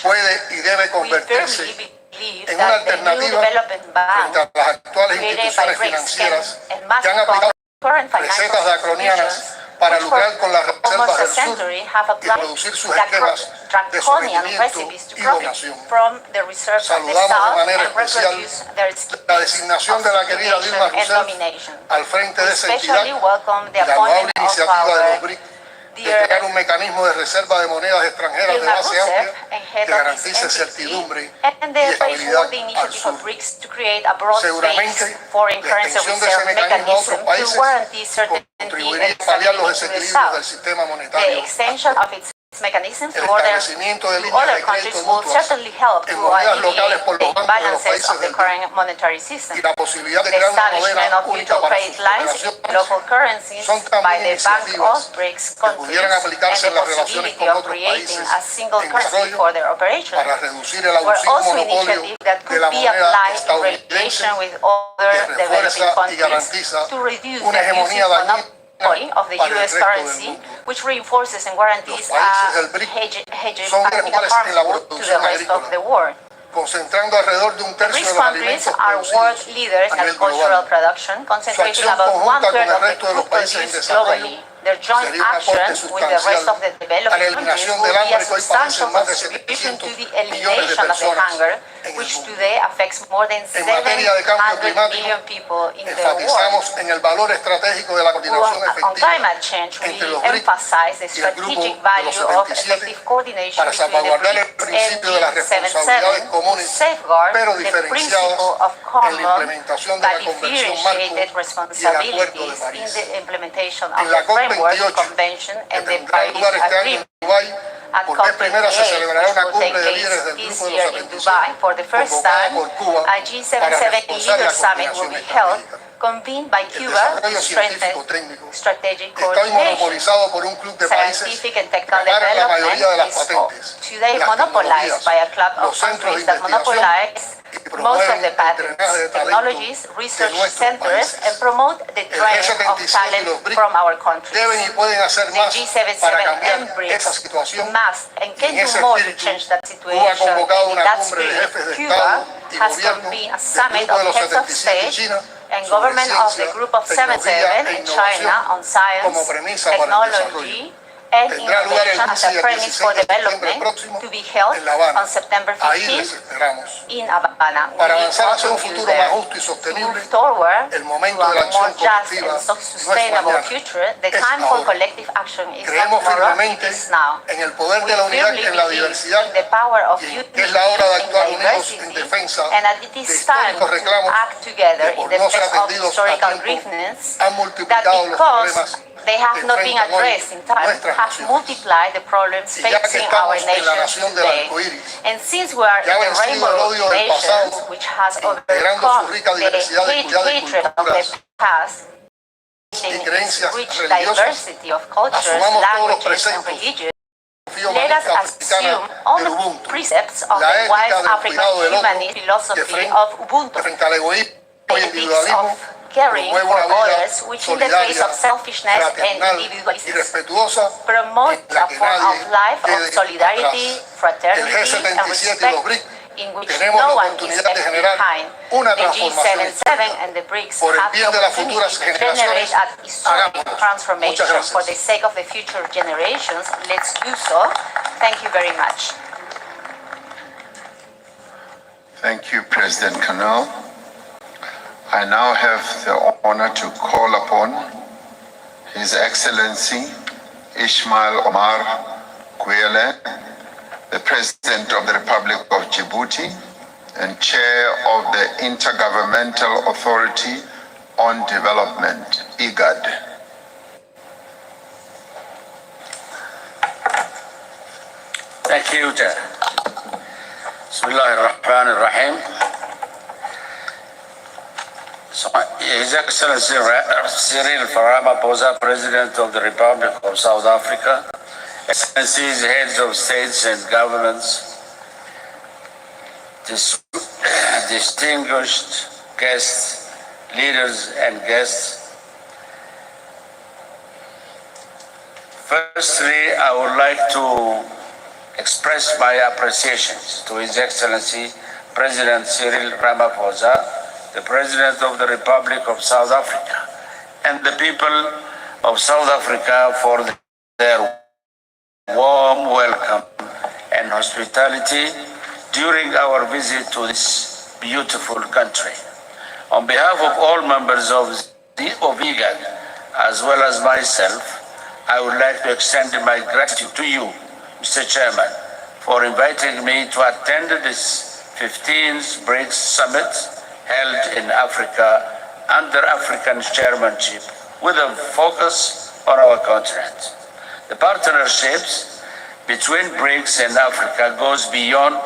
puede y debe convertirse en una alternativa frente a las actuales instituciones financieras que han aplicado recetas draconianas para lucrar con las reservas del sur y producir sus esquemas draconian recipes to profit from the reserves of the South and reproduce their schemes of subjugation and domination. We especially welcome the appointment of our dear crear un mecanismo de reserva de monedas extranjeras de base amplia que garantice certidumbre and the for the initiative of BRICS to create a broad-based foreign currency reserve mechanism to guarantee certainty and stability to the South. The extension of its mechanisms to other countries will certainly help to alleviate the imbalances of the current monetary system. The establishment of mutual credit lines in local currencies by the Bank of BRICS countries and the possibility of creating a single currency for their operations were also initiatives that could be applied in relation with other developing countries to reduce the abusive monopoly of the U.S. currency, which reinforces and guarantees a hegemony harmful to the rest of the world. The BRICS countries are world leaders in agricultural production, concentrating about one-third of the food produced globally. Their joint action with the rest of the developing countries will be a substantial contribution to the elimination of the hunger, which today affects more than 700 million people in the world. On climate change, we emphasize the strategic value of effective coordination between the BRICS and G77 to safeguard the principle of common but differentiated responsibilities in the implementation of the Framework Convention and the Paris Agreement. At COP28, which will take place this year in Dubai for the first time, a G77 leader summit will be held, convened by Cuba to strengthen strategic coordination. Scientific and technical development is today monopolized by a club of countries that monopolize most of the patents, technologies, research centers, and promote the trend of talent from our countries. The G77 and BRICS must and can do more to change that situation. In that spirit, Cuba has convened a summit of heads of state and government of the Group of 77 in China on science, technology, and innovation as a premise for development to be held on September 15th in Havana. We also use to move toward to a more just and sustainable future. The time for collective action is not tomorrow, it is now. We firmly believe in the power of unity and diversity, and that it is time to act together in the face of historical grievances that because they have not been addressed in time, have multiplied the problems facing our nations today. And since we are in the rainbow of nations, which has overcome the hatred of the past, in its rich diversity of cultures, languages, and religions, let us assume all the precepts of the wise African humanist philosophy of Ubuntu, ethics of caring for others, which in the face of selfishness and individualism promote a form of life of solidarity, fraternity, and respect in which no one is left behind. The G77 and the BRICS have the opportunity to generate a historic transformation for the sake of the future generations. Let's do so. Thank you very much. Thank you, President Canal. I now have the honor to call upon His Excellency Ismail Omar Guelleh, the President of the Republic of Djibouti and Chair of the Intergovernmental Authority on Development, IGAD. Thank you, Chair. Bismillah ar-Rahman ar-Rahim. His Excellency Cyril Ramaphosa, President of the Republic of South Africa, Excellencies, heads of states and governments, distinguished guests, leaders and guests. Firstly, I would like to express my appreciations to His Excellency President Cyril Ramaphosa, the President of the Republic of South Africa, and the people of South Africa for their warm welcome and hospitality during our visit to this beautiful country. On behalf of all members of IGAD, as well as myself, I would like to extend my gratitude to you, Mr. Chairman, for inviting me to attend this 15th BRICS Summit held in Africa under African chairmanship with a focus on our continent. The partnerships between BRICS and Africa goes beyond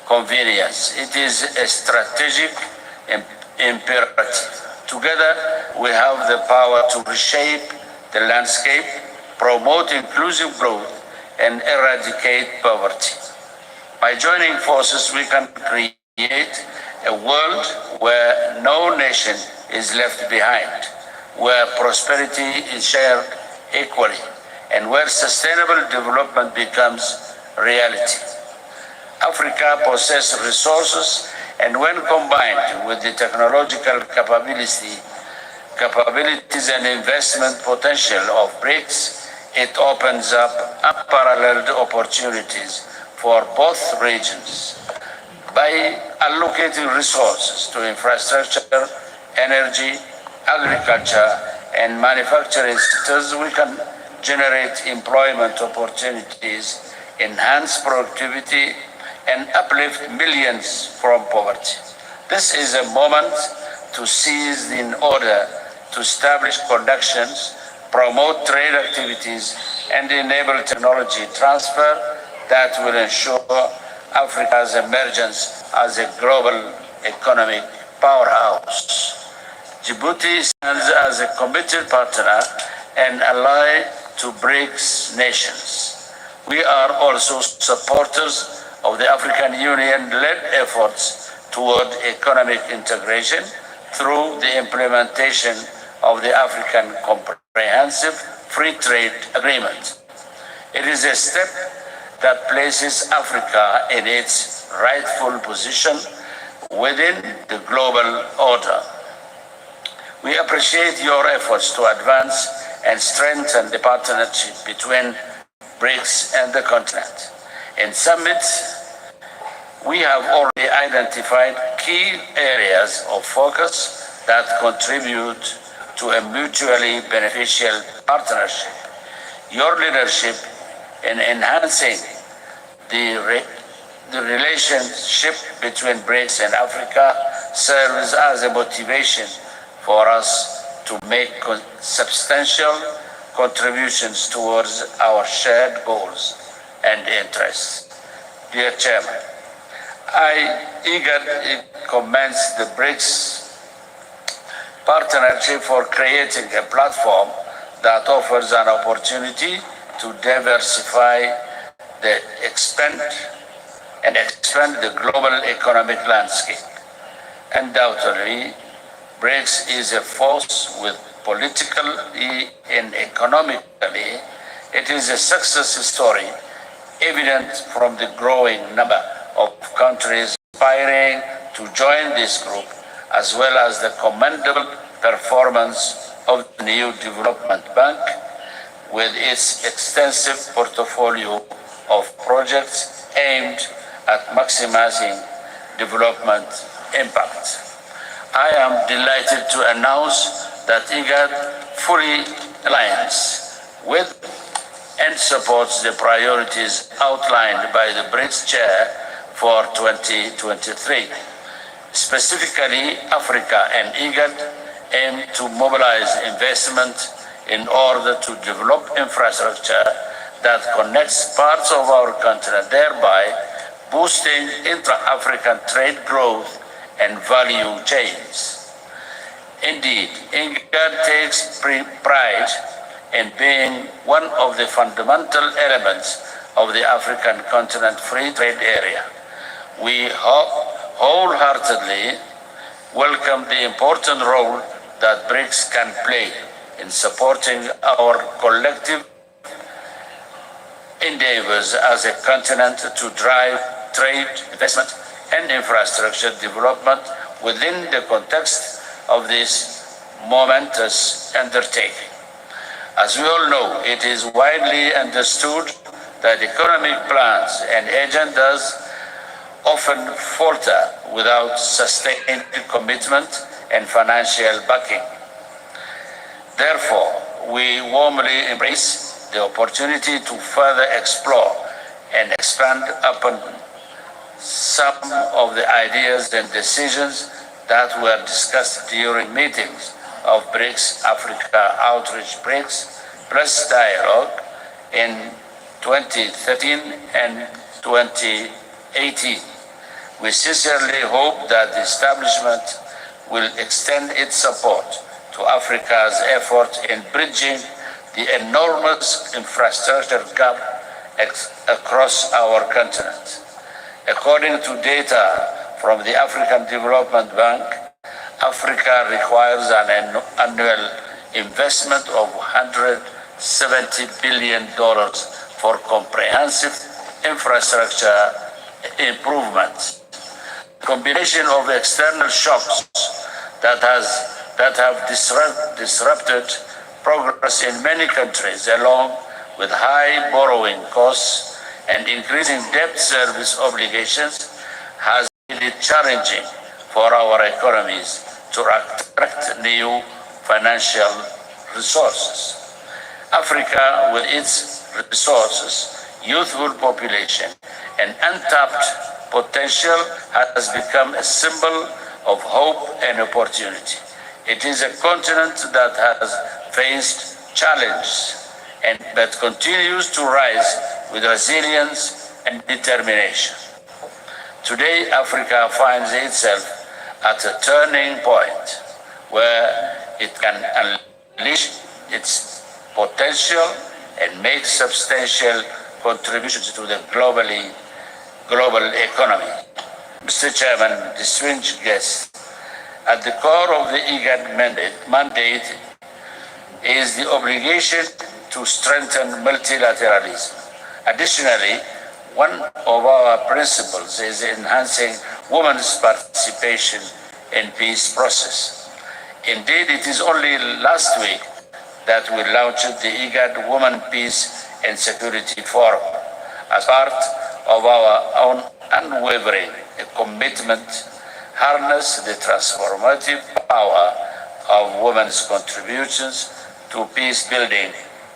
convenience. It is a strategic imperative. Together, we have the power to reshape the landscape, promote inclusive growth, and eradicate poverty. By joining forces, we can create a world where no nation is left behind, where prosperity is shared equally, and where sustainable development becomes reality. Africa possesses resources, and when combined with the technological capabilities and investment potential of BRICS, it opens up unparalleled opportunities for both regions. By allocating resources to infrastructure, energy, agriculture, and manufacturing sectors, we can generate employment opportunities, enhance productivity, and uplift millions from poverty. This is a moment to seize in order to establish connections, promote trade activities, and enable technology transfer that will ensure Africa's emergence as a global economic powerhouse. Djibouti stands as a committed partner and ally to BRICS nations. We are also supporters of the African Union-led efforts toward economic integration through the implementation of the African Comprehensive Free Trade Agreement. It is a step that places Africa in its rightful position within the global order. We appreciate your efforts to advance and strengthen the partnership between BRICS and the continent. In summits, we have already identified key areas of focus that contribute to a mutually beneficial partnership. Your leadership in enhancing the relationship between BRICS and Africa serves as a motivation for us to make substantial contributions towards our shared goals and interests. Dear Chairman, I eagerly commend the BRICS partnership for creating a platform that offers an opportunity to diversify expand the global economic landscape. Undoubtedly, BRICS is a force with politically and economically. It is a success story evident from the growing number of countries aspiring to join this group, as well as the commendable performance of the new development bank with its extensive portfolio of projects aimed at maximizing development impact. I am delighted to announce that IGAD fully aligns with and supports the priorities outlined by the BRICS Chair for 2023. Specifically, Africa and IGAD aim to mobilize investment in order to develop infrastructure that connects parts of our continent, thereby boosting intra-African trade growth and value chains. Indeed, IGAD takes pride in being one of the fundamental elements of the African continent free trade area. We wholeheartedly welcome the important role that BRICS can play in supporting our collective endeavors as a continent to drive trade, investment, and infrastructure development within the context of this momentous undertaking. As we all know, it is widely understood that economic plans and agendas often falter without sustained commitment and financial backing. Therefore, we warmly embrace the opportunity to further explore and expand upon some of the ideas and decisions that were discussed during meetings of BRICS Africa Outreach BRICS Plus Dialogue in 2013 and 2018. We sincerely hope that the establishment will extend its support to Africa's effort in bridging the enormous infrastructure gap across our continent. According to data from the African Development Bank, Africa requires an annual investment of $170 billion for comprehensive infrastructure improvements. The combination of external shocks that have disrupted progress in many countries, along with high borrowing costs and increasing debt service obligations, has made it challenging for our economies to attract new financial resources. Africa, with its resources, youthful population, and untapped potential, has become a symbol of hope and opportunity. It is a continent that has faced challenges but continues to rise with resilience and determination. Today, Africa finds itself at a turning point where it can unleash its potential and make substantial contributions to the global economy. Mr. Chairman, distinguished guests, at the core of the IGAD mandate is the obligation to strengthen multilateralism. Additionally, one of our principles is enhancing women's participation in peace process. Indeed, it is only last week that we launched the IGAD Women, Peace and Security Forum as part of our own unwavering commitment harness the transformative power of women's contributions to peace building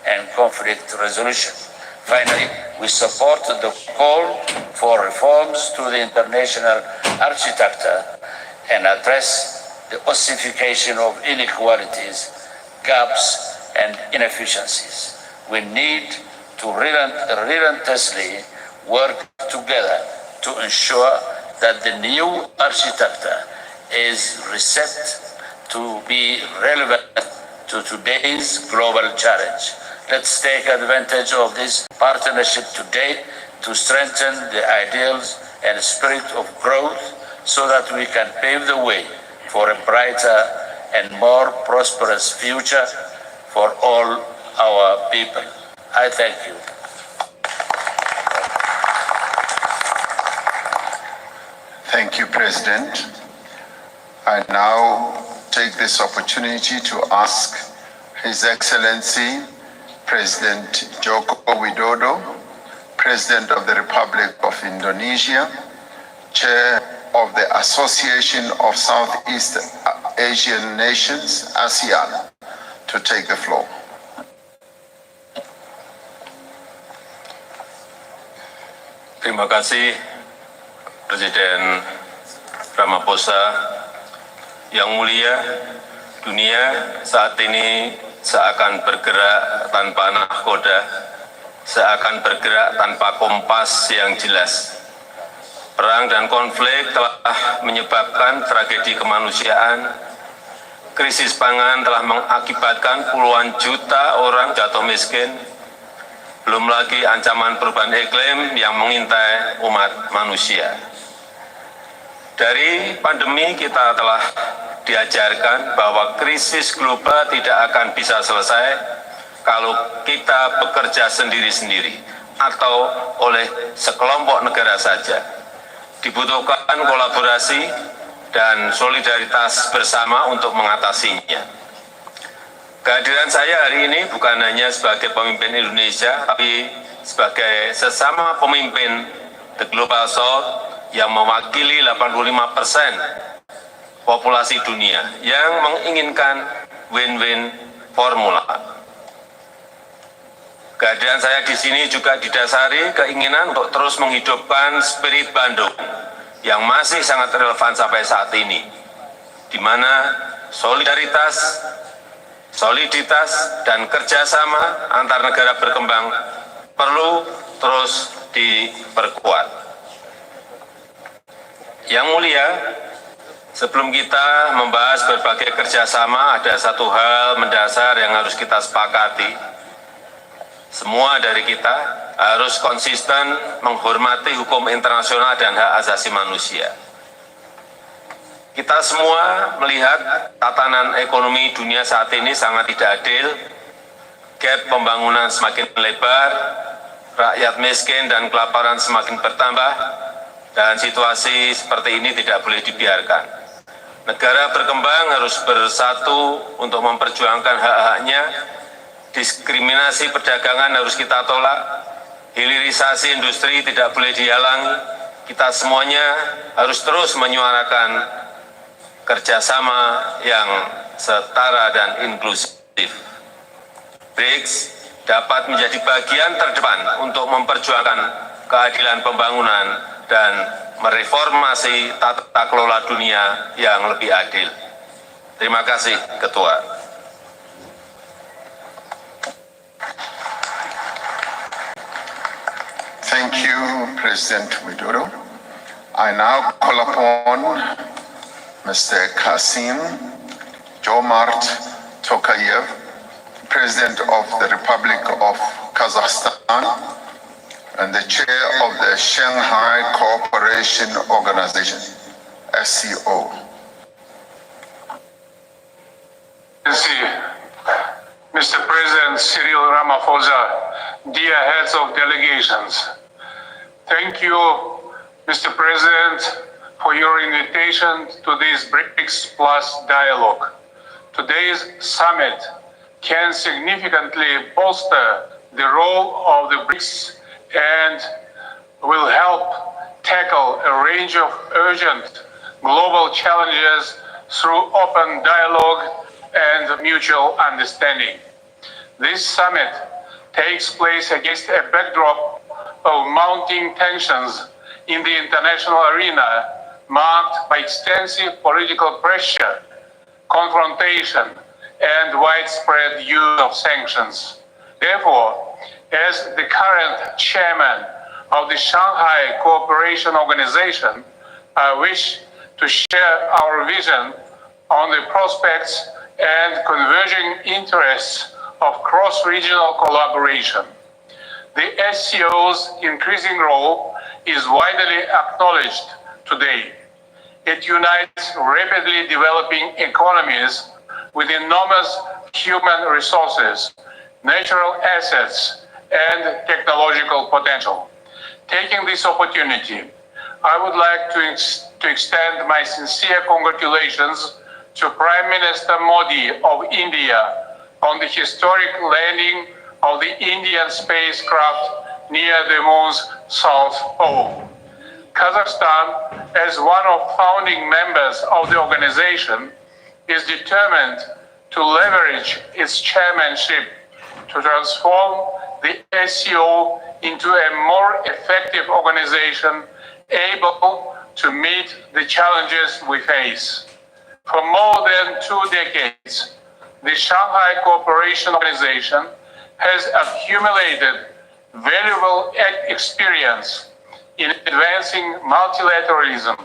and conflict resolution. Finally, we support the call for reforms to the international architecture and address the ossification of inequalities, gaps, and inefficiencies. We need to relentlessly work together to ensure that the new architecture is reset to be relevant to today's global challenge. Let's take advantage of this partnership today to strengthen the ideals and spirit of growth so that we can pave the way for a brighter and more prosperous future for all our people. I thank you. Thank you, President. I now take this opportunity to ask His Excellency President Joko Widodo, President of the Republic of Indonesia, Chair of the Association of Southeast Asian Nations, ASEAN, to take the floor. Terima kasih Presiden Ramaphosa. Yang mulia, dunia saat ini seakan bergerak tanpa nahkoda, seakan bergerak tanpa kompas yang jelas. Perang dan konflik telah menyebabkan tragedi kemanusiaan. Krisis pangan telah mengakibatkan puluhan juta orang jatuh miskin. Belum lagi ancaman perubahan iklim yang mengintai umat manusia. Dari pandemi kita telah diajarkan bahwa krisis global tidak akan bisa selesai kalau kita bekerja sendiri-sendiri atau oleh sekelompok negara saja. Dibutuhkan kolaborasi dan solidaritas bersama untuk mengatasinya. Kehadiran saya hari ini bukan hanya sebagai pemimpin Indonesia, tapi sebagai sesama pemimpin The Global South yang mewakili 85% populasi dunia yang menginginkan win-win formula. Kehadiran saya di sini juga didasari keinginan untuk terus menghidupkan spirit Bandung yang masih sangat relevan sampai saat ini, di mana soliditas, dan kerjasama antar negara berkembang perlu terus diperkuat. Yang mulia, sebelum kita membahas berbagai kerjasama, ada satu hal mendasar yang harus kita sepakati. Semua dari kita harus konsisten menghormati hukum internasional dan hak asasi manusia. Kita semua melihat tatanan ekonomi dunia saat ini sangat tidak adil, gap pembangunan semakin lebar, rakyat miskin dan kelaparan semakin bertambah, dan situasi seperti ini tidak boleh dibiarkan. Negara berkembang harus bersatu untuk memperjuangkan hak-haknya. Diskriminasi perdagangan harus kita tolak, hilirisasi industri tidak boleh dihalangi. Kita semuanya harus terus menyuarakan kerjasama yang setara dan inklusif. BRICS dapat menjadi bagian terdepan untuk memperjuangkan keadilan pembangunan dan mereformasi tata kelola dunia yang lebih adil. Terima kasih, Ketua. Thank you, President Widodo. I now call upon Mr. Kasim Jomart Tokayev, President of the Republic of Kazakhstan and the Chair of the Shanghai Cooperation Organization, SCO. Mr. President Cyril Ramaphosa, dear heads of delegations, thank you, Mr. President, for your invitation to this BRICS Plus dialogue. Today's summit can significantly bolster the role of the BRICS and will help tackle a range of urgent global challenges through open dialogue and mutual understanding. This summit takes place against a backdrop of mounting tensions in the international arena marked by extensive political pressure, confrontation, and widespread use of sanctions. Therefore, as the current chairman of the Shanghai Cooperation Organization, I wish to share our vision on the prospects and converging interests of cross-regional collaboration. The SCO's increasing role is widely acknowledged today. It unites rapidly developing economies with enormous human resources, natural assets, and technological potential. Taking this opportunity, I would like to extend my sincere congratulations to Prime Minister Modi of India on the historic landing of the Indian spacecraft near the moon's South Pole. Kazakhstan, as one of founding members of the organization, is determined to leverage its chairmanship to transform the SCO into a more effective organization able to meet the challenges we face. For more than 2 decades, the Shanghai Cooperation Organization has accumulated valuable experience in advancing multilateralism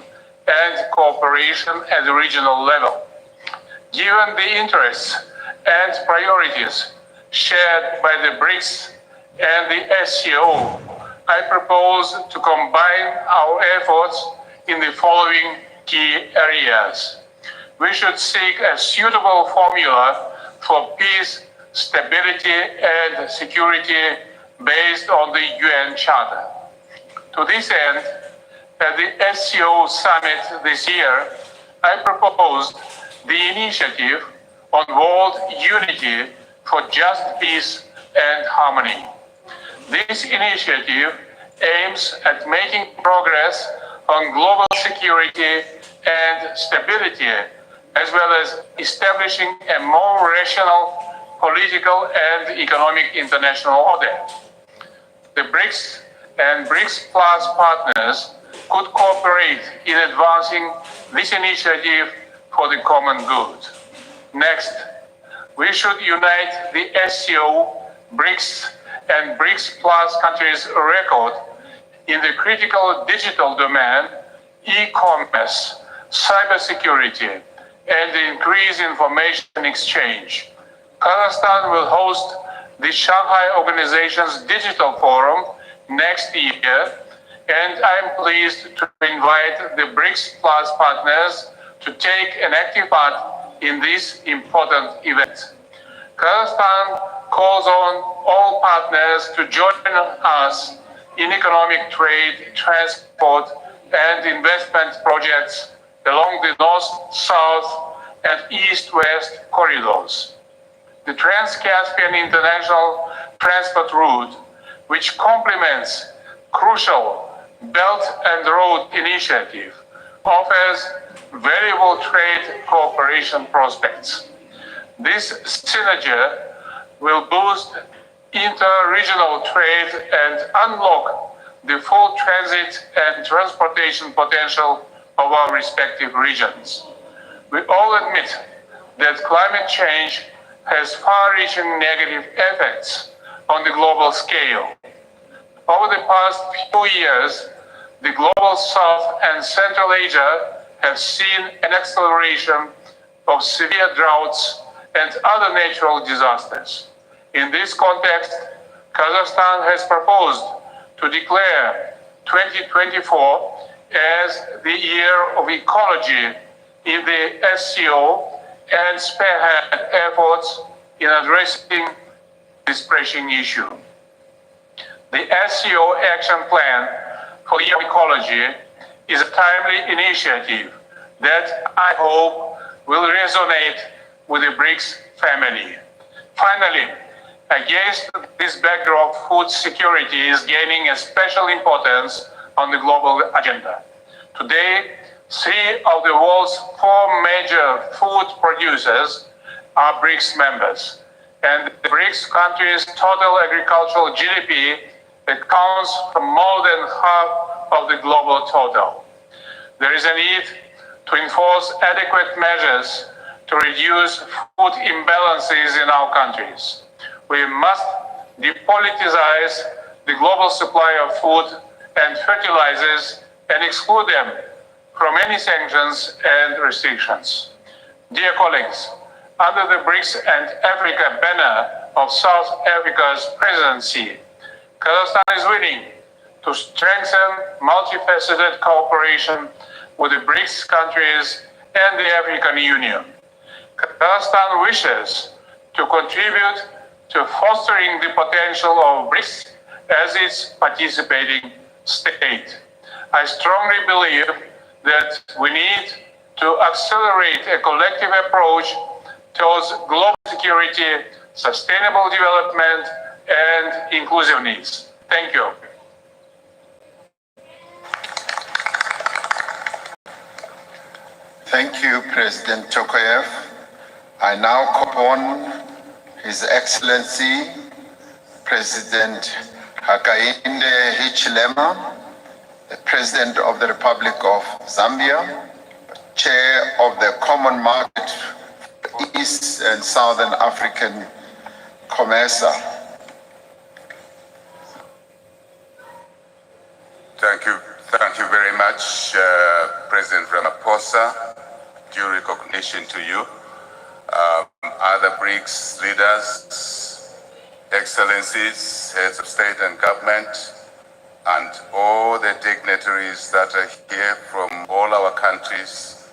and cooperation at the regional level. Given the interests and priorities shared by the BRICS and the SCO, I propose to combine our efforts in the following key areas. We should seek a suitable formula for peace, stability, and security based on the UN Charter. To this end, at the SCO summit this year, I proposed the initiative on world unity for just peace and harmony. This initiative aims at making progress on global security and stability, as well as establishing a more rational political and economic international order. The BRICS and BRICS Plus partners could cooperate in advancing this initiative for the common good. Next, we should unite the SCO, BRICS, and BRICS Plus countries' record in the critical digital domain, e-commerce, cybersecurity, and the increased information exchange. Kazakhstan will host the Shanghai Organization's Digital Forum next year, and I'm pleased to invite the BRICS Plus partners to take an active part in this important event. Kazakhstan calls on all partners to join us in economic trade, transport, and investment projects along the north-south and east-west corridors. The Trans-Caspian International Transport Route, which complements crucial Belt and Road Initiative, offers valuable trade cooperation prospects. This synergy will boost inter-regional trade and unlock the full transit and transportation potential of our respective regions. We all admit that climate change has far-reaching negative effects on the global scale. Over the past few years, the global South and Central Asia have seen an acceleration of severe droughts and other natural disasters. In this context, Kazakhstan has proposed to declare 2024 as the Year of Ecology in the SCO and spearhead efforts in addressing this pressing issue. The SCO Action Plan for Year of Ecology is a timely initiative that I hope will resonate with the BRICS family. Finally, against this backdrop, food security is gaining a special importance on the global agenda. Today, 3 of the world's 4 major food producers are BRICS members, and the BRICS countries' total agricultural GDP accounts for more than half of the global total. There is a need to enforce adequate measures to reduce food imbalances in our countries. We must depoliticize the global supply of food and fertilizers and exclude them from any sanctions and restrictions. Dear colleagues, under the BRICS and Africa banner of South Africa's presidency, Kazakhstan is willing to strengthen multifaceted cooperation with the BRICS countries and the African Union. Kazakhstan wishes to contribute to fostering the potential of BRICS as its participating state. I strongly believe that we need to accelerate a collective approach towards global security, sustainable development, and inclusiveness. Thank you. Thank you, President Tokayev. I now call on His Excellency President Hakainde Hichilema, the President of the Republic of Zambia, Chair of the Common Market for East and Southern African COMESA. Thank you very much, President Ramaphosa. Due recognition to you. Other BRICS leaders, excellencies, heads of state and government, and all the dignitaries that are here from all our countries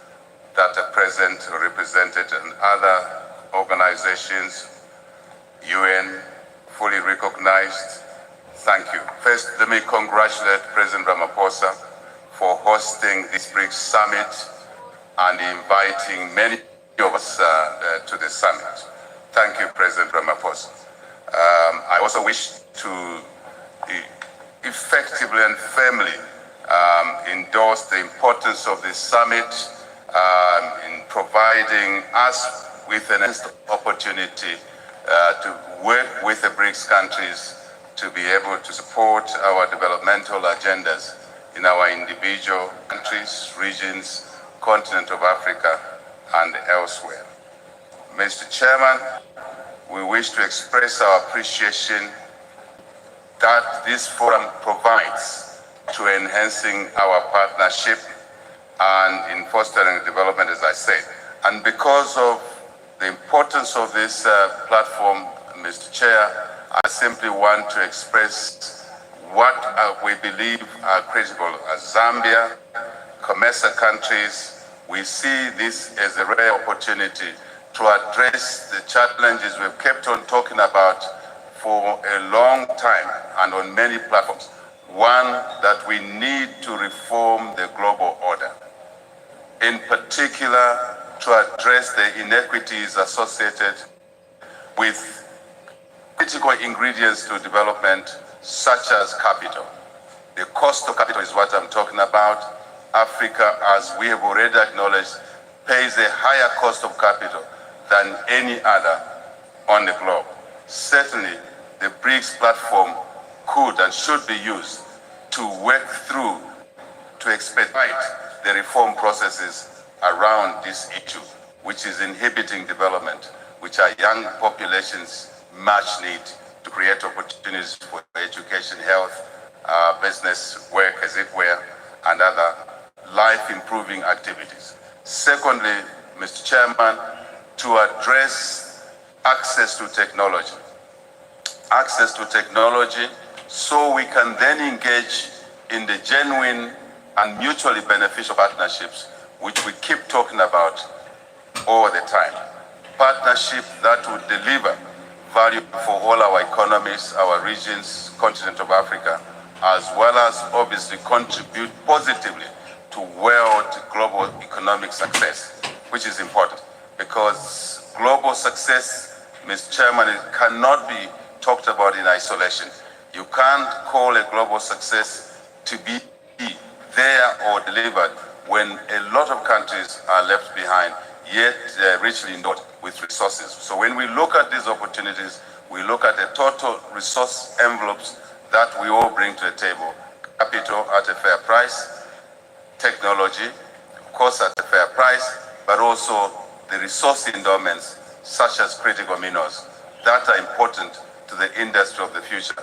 that are present or represented, and other organizations, UN, fully recognized. Thank you. First, let me congratulate President Ramaphosa for hosting this BRICS summit and inviting many of us to the summit. Thank you, President Ramaphosa. I also wish to effectively and firmly endorse the importance of this summit in providing us with an opportunity to work with the BRICS countries to be able to support our developmental agendas in our individual countries, regions, continent of Africa, and elsewhere. Mr. Chairman, we wish to express our appreciation that this forum provides to enhancing our partnership and in fostering development, as I said. And because of the importance of this platform, Mr. Chair, I simply want to express what we believe are critical. As Zambia, COMESA countries, we see this as a rare opportunity to address the challenges we've kept on talking about for a long time and on many platforms. One, that we need to reform the global order. In particular, to address the inequities associated with critical ingredients to development, such as capital. The cost of capital is what I'm talking about. Africa, as we have already acknowledged, pays a higher cost of capital than any other on the globe. Certainly, the BRICS platform could and should be used to work through, to expedite the reform processes around this issue, which is inhibiting development, which our young populations much need to create opportunities for education, health, business, work, as it were, and other life-improving activities. Secondly, Mr. Chairman, to address access to technology. Access to technology so we can then engage in the genuine and mutually beneficial partnerships which we keep talking about all the time. Partnership that would deliver value for all our economies, our regions, continent of Africa, as well as obviously contribute positively to world global economic success, which is important because global success, Mr. Chairman, it cannot be talked about in isolation. You can't call a global success to be there or delivered when a lot of countries are left behind, yet richly endowed with resources. So when we look at these opportunities, we look at the total resource envelopes that we all bring to the table. Capital at a fair price, technology, of course at a fair price, but also the resource endowments such as critical minerals that are important to the industry of the future,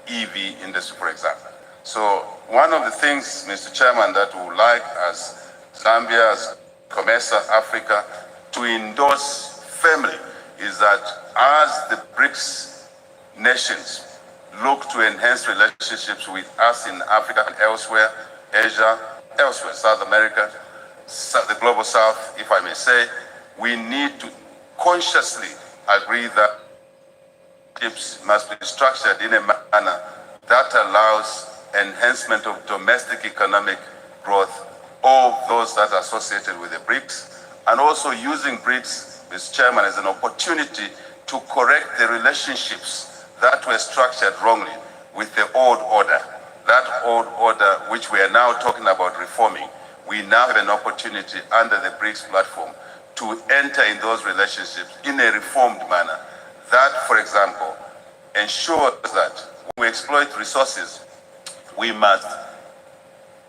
EV industry, for example. So one of the things, Mr. Chairman, that we would like as Zambia, as COMESA, Africa, to endorse firmly is that as the BRICS nations look to enhance relationships with us in Africa and elsewhere, Asia, elsewhere, South America, the global South, if I may say, we need to consciously agree that relationships must be structured in a manner that allows enhancement of domestic economic growth of those that are associated with the BRICS, and also using BRICS, Mr. Chairman, as an opportunity to correct the relationships that were structured wrongly with the old order. That old order, which we are now talking about reforming, we now have an opportunity under the BRICS platform to enter in those relationships in a reformed manner. That, for example, ensures that when we exploit resources, we must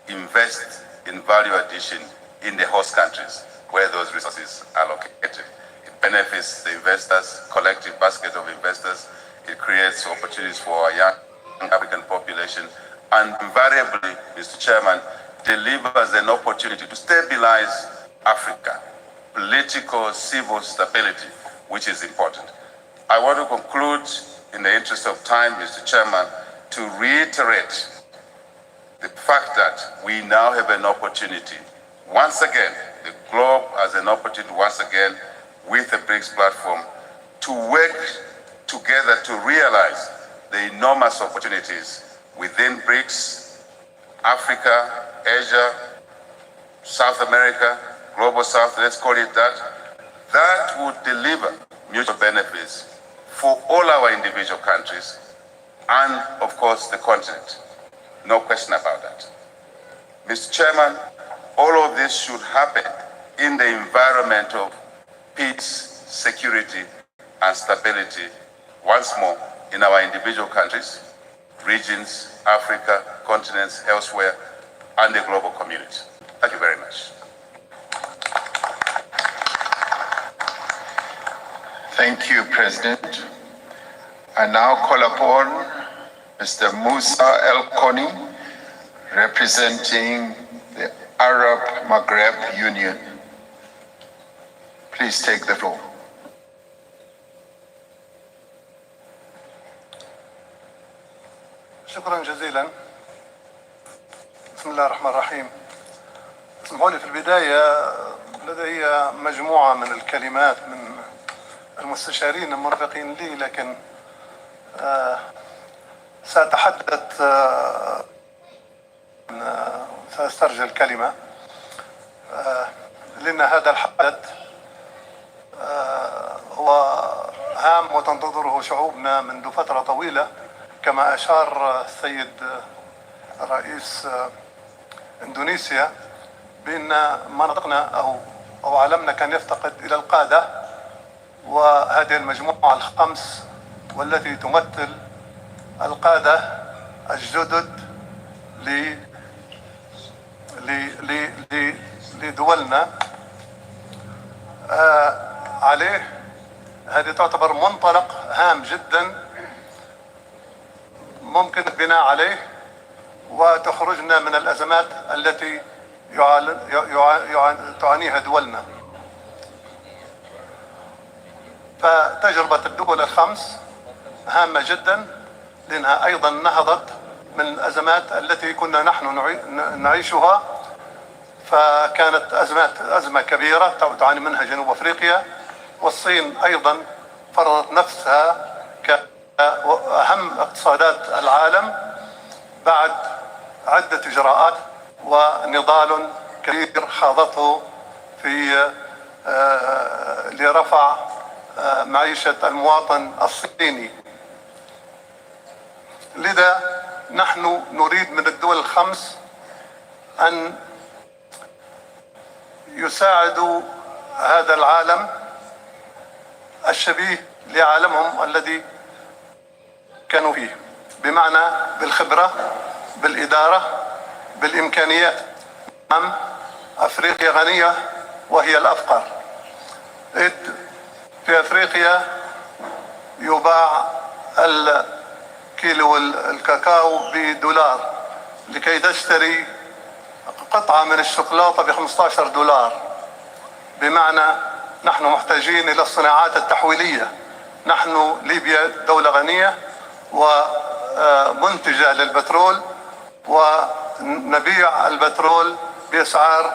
invest in value addition in the host countries where those resources are located. It benefits the investors, collective basket of investors. It creates opportunities for our young African population, and invariably, Mr. Chairman, delivers an opportunity to stabilize Africa, political, civil stability, which is important. I want to conclude, in the interest of time, Mr. Chairman, to reiterate the fact that we now have an opportunity, once again, the globe has an opportunity once again with the BRICS platform to work together to realize the enormous opportunities within BRICS, Africa, Asia, South America, Global South, let's call it that, that would deliver mutual benefits for all our individual countries and, of course, the continent. No question about that. Mr. Chairman, all of this should happen in the environment of peace, security, and stability, once more, in our individual countries, regions, Africa, continents, elsewhere, and the global community. Thank you very much. Thank you, President. I now call upon Mr. Musa El-Koni, representing the Arab Maghreb Union. Please take the floor. شكرا جزيلا. بسم الله الرحمن الرحيم. اسمحوا لي في البداية لدي مجموعة من الكلمات من المستشارين المرافقين لي، لكن سأتحدث سأسترجل كلمة لأن هذا الحدث هو هام وتنتظره شعوبنا منذ فترة طويلة، كما أشار السيد رئيس إندونيسيا بأن مناطقنا أو عالمنا كان يفتقد إلى القادة، وهذه المجموعة الخمس والتي تمثل القادة الجدد لدولنا عليه. هذه تعتبر منطلق هام جدا ممكن البناء عليه وتخرجنا من الأزمات التي تعانيها دولنا. فتجربة الدول الخمس هامة جدا لأنها أيضا نهضت من الأزمات التي كنا نحن نعيشها، فكانت أزمة كبيرة تعاني منها جنوب أفريقيا، والصين أيضا فرضت نفسها كأهم اقتصادات العالم بعد عدة إجراءات ونضال كبير خاضته في لرفع معيشة المواطن الصيني. لذا نحن نريد من الدول الخمس أن يساعدوا هذا العالم الشبيه لعالمهم الذي كانوا فيه، بمعنى بالخبرة، بالإدارة، بالإمكانيات. نعم، أفريقيا غنية وهي الأفقر. إذ في أفريقيا يباع الكيلو الكاكاو بدولار، لكي تشتري قطعة من الشوكولاتة ب$15. بمعنى نحن محتاجين إلى الصناعات التحويلية. نحن ليبيا دولة غنية ومنتجة للبترول، ونبيع البترول بأسعار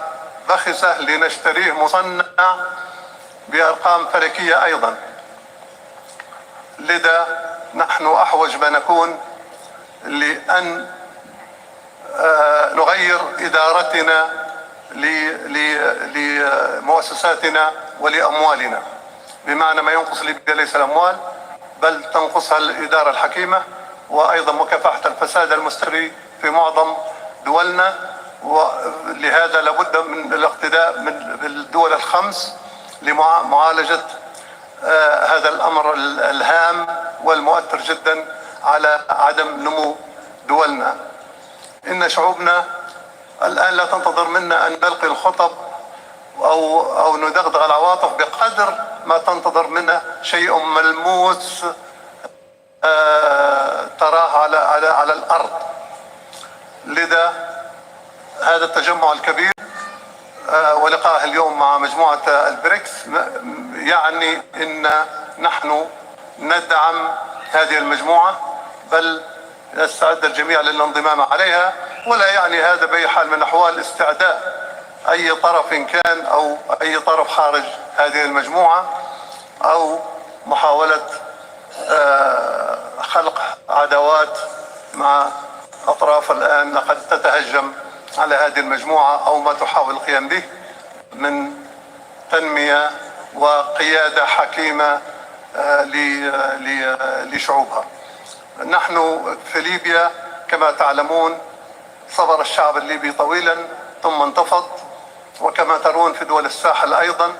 بخسة لنشتريه مصنع بأرقام فلكية أيضا. لذا نحن أحوج ما نكون لأن نغير إدارتنا لمؤسساتنا ولأموالنا، بمعنى ما ينقص ليبيا ليس الأموال بل تنقصها الإدارة الحكيمة، وأيضا مكافحة الفساد المستمر في معظم دولنا. ولهذا لابد من الاقتداء بالدول الخمس لمعالجة هذا الأمر الهام والمؤثر جدا على عدم نمو دولنا. إن شعوبنا الآن لا تنتظر منا أن نلقي الخطب أو ندغدغ العواطف بقدر ما تنتظر منا شيء ملموس تراه على الأرض. لذا هذا التجمع الكبير ولقاء اليوم مع مجموعة البريكس يعني إن نحن ندعم هذه المجموعة، بل يستعد الجميع للانضمام عليها، ولا يعني هذا بأي حال من الأحوال استعداء أي طرف كان أو أي طرف خارج هذه المجموعة أو محاولة خلق عداوات مع أطراف الآن قد تتهجم على هذه المجموعة أو ما تحاول القيام به من تنمية وقيادة حكيمة لشعوبها. نحن في ليبيا كما تعلمون صبر الشعب الليبي طويلا ثم انتفض، وكما ترون في دول الساحل أيضا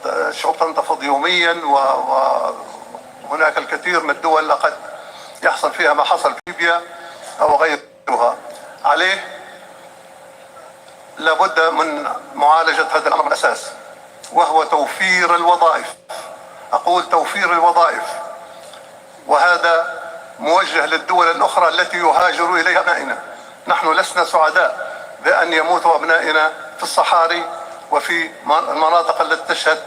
الشعوب تنتفض يوميا، وهناك الكثير من الدول قد يحصل فيها ما حصل في ليبيا أو غيرها. عليه لابد من معالجة هذا الأمر الأساس، وهو توفير الوظائف. أقول توفير الوظائف، وهذا موجه للدول الأخرى التي يهاجر إليها أبنائنا. نحن لسنا سعداء بأن يموت أبنائنا في الصحاري وفي المناطق التي تشهد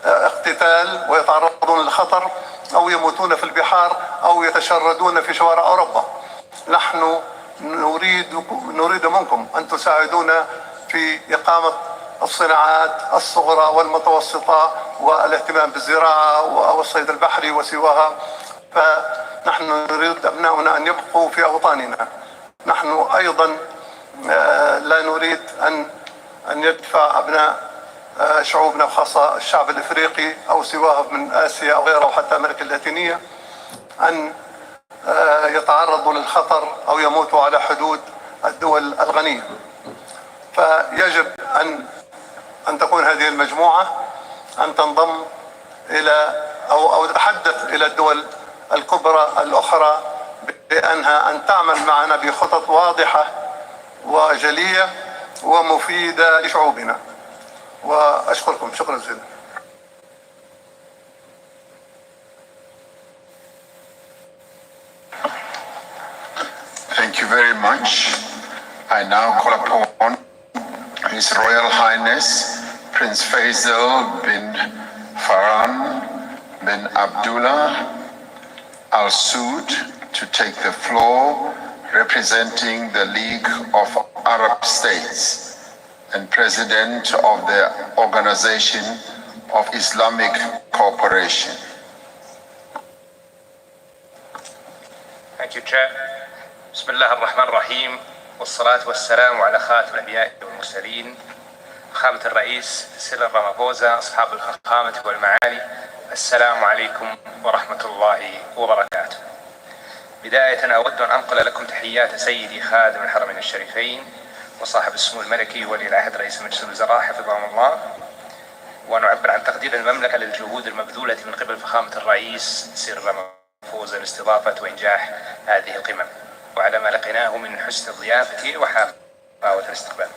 اقتتال ويتعرضون للخطر، أو يموتون في البحار أو يتشردون في شوارع أوروبا. نحن نريد منكم أن تساعدونا في إقامة الصناعات الصغرى والمتوسطة والاهتمام بالزراعة والصيد البحري وسواها. فنحن نريد أبناؤنا أن يبقوا في أوطاننا. نحن أيضا لا نريد أن يدفع أبناء شعوبنا وخاصة الشعب الإفريقي أو سواه من آسيا أو غيره وحتى أمريكا اللاتينية أن يتعرضوا للخطر أو يموتوا على حدود الدول الغنية. فيجب أن تكون هذه المجموعة أن تنضم إلى أو تتحدث إلى الدول الكبرى الأخرى بأنها أن تعمل معنا بخطط واضحة وجلية ومفيدة لشعوبنا. وأشكركم شكرا جزيلا. Thank you very much. I now call upon His Royal Highness Prince Faisal bin Farhan bin Abdullah Al Saud to take the floor, representing the League of Arab States and President of the Organization of Islamic Cooperation. Thank you, Chair. بسم الله الرحمن الرحيم، والصلاة والسلام على خاتم الأنبياء والمرسلين، فخامة الرئيس سيريل رامافوزا، أصحاب الفخامة والمعالي، السلام عليكم ورحمة الله وبركاته. بداية أود أن أنقل لكم تحيات سيدي خادم الحرمين الشريفين وصاحب السمو الملكي ولي العهد رئيس مجلس الوزراء حفظهم الله، ونعبر عن تقدير المملكة للجهود المبذولة من قبل فخامة الرئيس سيريل رامافوزا لاستضافة وإنجاح هذه القمم، وعلى ما لقيناه من حسن الضيافة وحفاوة الاستقبال.